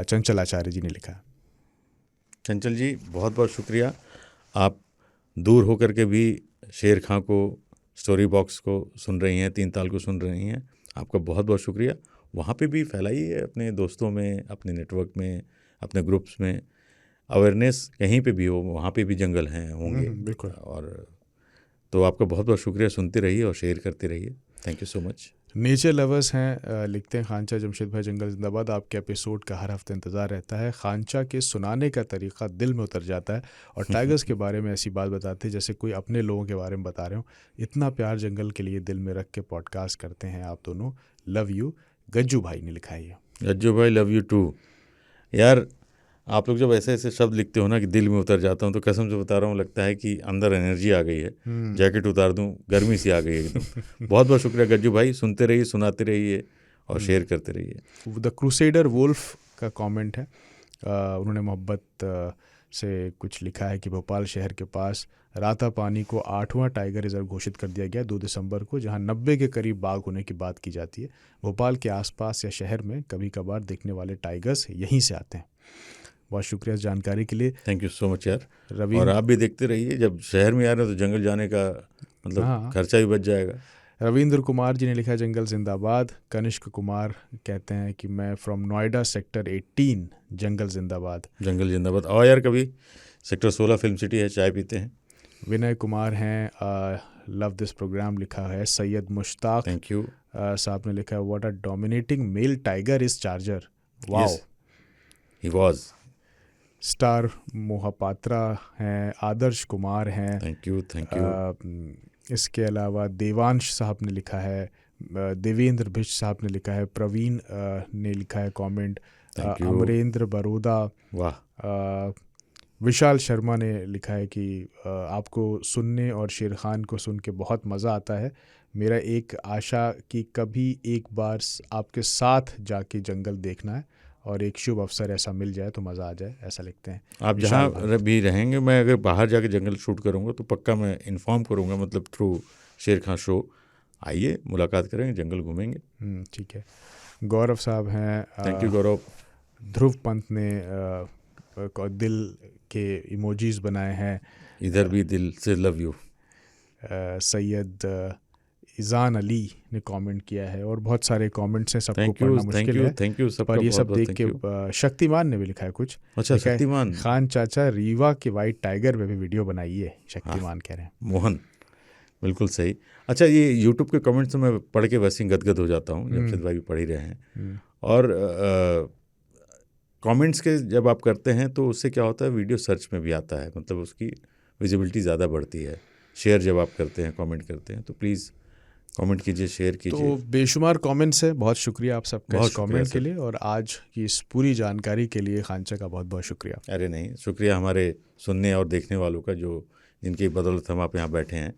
चंचल आचार्य जी ने लिखा है। चंचल जी बहुत बहुत शुक्रिया, आप दूर होकर के भी शेर खां को, स्टोरी बॉक्स को सुन रही हैं, तीन ताल को सुन रही हैं। आपका बहुत बहुत शुक्रिया। वहाँ पे भी फैलाइए अपने दोस्तों में, अपने नेटवर्क में, अपने ग्रुप्स में। अवेयरनेस कहीं पे भी हो, वहाँ पे भी जंगल हैं होंगे। बिल्कुल। और तो आपका बहुत बहुत शुक्रिया, सुनते रहिए और शेयर करते रहिए। Thank you so much. Nature lovers हैं, लिखते हैं खानचा जमशेद भाई जंगल जिंदाबाद, आपके एपिसोड का हर हफ्ते इंतज़ार रहता है। खानचा के सुनाने का तरीका दिल में उतर जाता है और टाइगर्स के बारे में ऐसी बात बताते हैं जैसे कोई अपने लोगों के बारे में बता रहे हो। इतना प्यार जंगल के लिए दिल में रख के पॉडकास्ट करते हैं आप दोनों, लव यू। गज्जू भाई ने लिखा है। गज्जू भाई लव यू टू। यार आप लोग जब ऐसे ऐसे शब्द लिखते हो ना कि दिल में उतर जाता हूँ, तो कसम से बता रहा हूँ, लगता है कि अंदर एनर्जी आ गई है, जैकेट उतार दूँ, गर्मी सी आ गई है एकदम। बहुत बहुत शुक्रिया गज्जू भाई, सुनते रहिए, सुनाते रहिए और शेयर करते रहिए। द क्रूसेडर वुल्फ का कमेंट है, उन्होंने मोहब्बत से कुछ लिखा है कि भोपाल शहर के पास रातापानी को 8वां टाइगर रिजर्व घोषित कर दिया गया 2 दिसंबर को, जहां 90 के करीब बाघ होने की बात की जाती है। भोपाल के आसपास या शहर में कभी कभार दिखने वाले टाइगर्स यहीं से आते हैं। बहुत शुक्रिया इस जानकारी के लिए। थैंक यू सो मच यार। और आप भी देखते रहिए, जब शहर में आ रहे हो तो जंगल जाने का मतलब खर्चा भी बच जाएगा। रविंद्र कुमार जी ने लिखा है जंगल जिंदाबाद। कनिष्क कुमार कहते हैं कि मैं फ्रॉम नोएडा सेक्टर 18, जंगल जिंदाबाद। जंगल जिंदाबाद। आओ यार कभी, सेक्टर 16 फिल्म सिटी है, चाय पीते हैं। विनय कुमार हैं, लव दिस प्रोग्राम लिखा है। सैयद मुश्ताक थैंक यू साहब ने लिखा है what a dominating male tiger is charger, wow he was. Star Mohapatra हैं, आदर्श कुमार हैं, थैंक यू। इसके अलावा देवांश साहब ने लिखा है, देवेंद्र भिष्ट साहब ने लिखा है, प्रवीण ने लिखा है कमेंट, अमरेंद्र बरोदा, वाह। विशाल शर्मा ने लिखा है कि आपको सुनने और शेर खान को सुन के बहुत मज़ा आता है। मेरा एक आशा कि कभी एक बार आपके साथ जाके जंगल देखना है और एक शुभ अवसर ऐसा मिल जाए तो मज़ा आ जाए, ऐसा लिखते हैं। आप जहाँ भी रहेंगे, मैं अगर बाहर जाके जंगल शूट करूँगा तो पक्का मैं इन्फॉर्म करूँगा, मतलब थ्रू शेर खां शो। आइए, मुलाकात करेंगे, जंगल घूमेंगे। ठीक है। गौरव साहब हैं, थैंक यू गौरव। ध्रुव पंत ने दिल के इमोजीज बनाए हैं, इधर भी दिल से लव यू। सैयद इज़ान अली ने कमेंट किया है और बहुत सारे कमेंट्स हैं, सबको पढ़ना मुश्किल है। थैंक यू पर ये सब देख के शक्तिमान ने भी लिखा है कुछ। अच्छा, शक्तिमान। खान चाचा रीवा के वाइट टाइगर में भी वीडियो बनाइए, शक्तिमान कह रहे हैं। मोहन, बिल्कुल सही। अच्छा, ये यूट्यूब के कमेंट्स तो मैं पढ़ के वैसे ही गदगद हो जाता हूँ, जमशेद भाई भी पढ़ ही रहे हैं। और कमेंट्स के जब आप करते हैं तो उससे क्या होता है, वीडियो सर्च में भी आता है, मतलब उसकी विजिबिलिटी ज़्यादा बढ़ती है। शेयर जब आप करते हैं, कमेंट करते हैं, तो प्लीज़ कमेंट कीजिए, शेयर कीजिए। तो बेशुमार कमेंट्स है, बहुत शुक्रिया आप सबका इस कमेंट के लिए और आज की इस पूरी जानकारी के लिए खानचा का बहुत बहुत शुक्रिया। अरे नहीं, शुक्रिया हमारे सुनने और देखने वालों का, जो जिनकी बदौलत हम आप यहाँ बैठे हैं।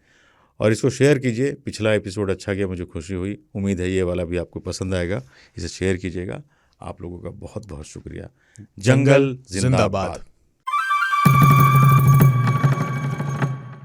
और इसको शेयर कीजिए। पिछला एपिसोड अच्छा गया, मुझे खुशी हुई। उम्मीद है ये वाला भी आपको पसंद आएगा, इसे शेयर कीजिएगा। आप लोगों का बहुत बहुत शुक्रिया। जंगल जिंदाबाद।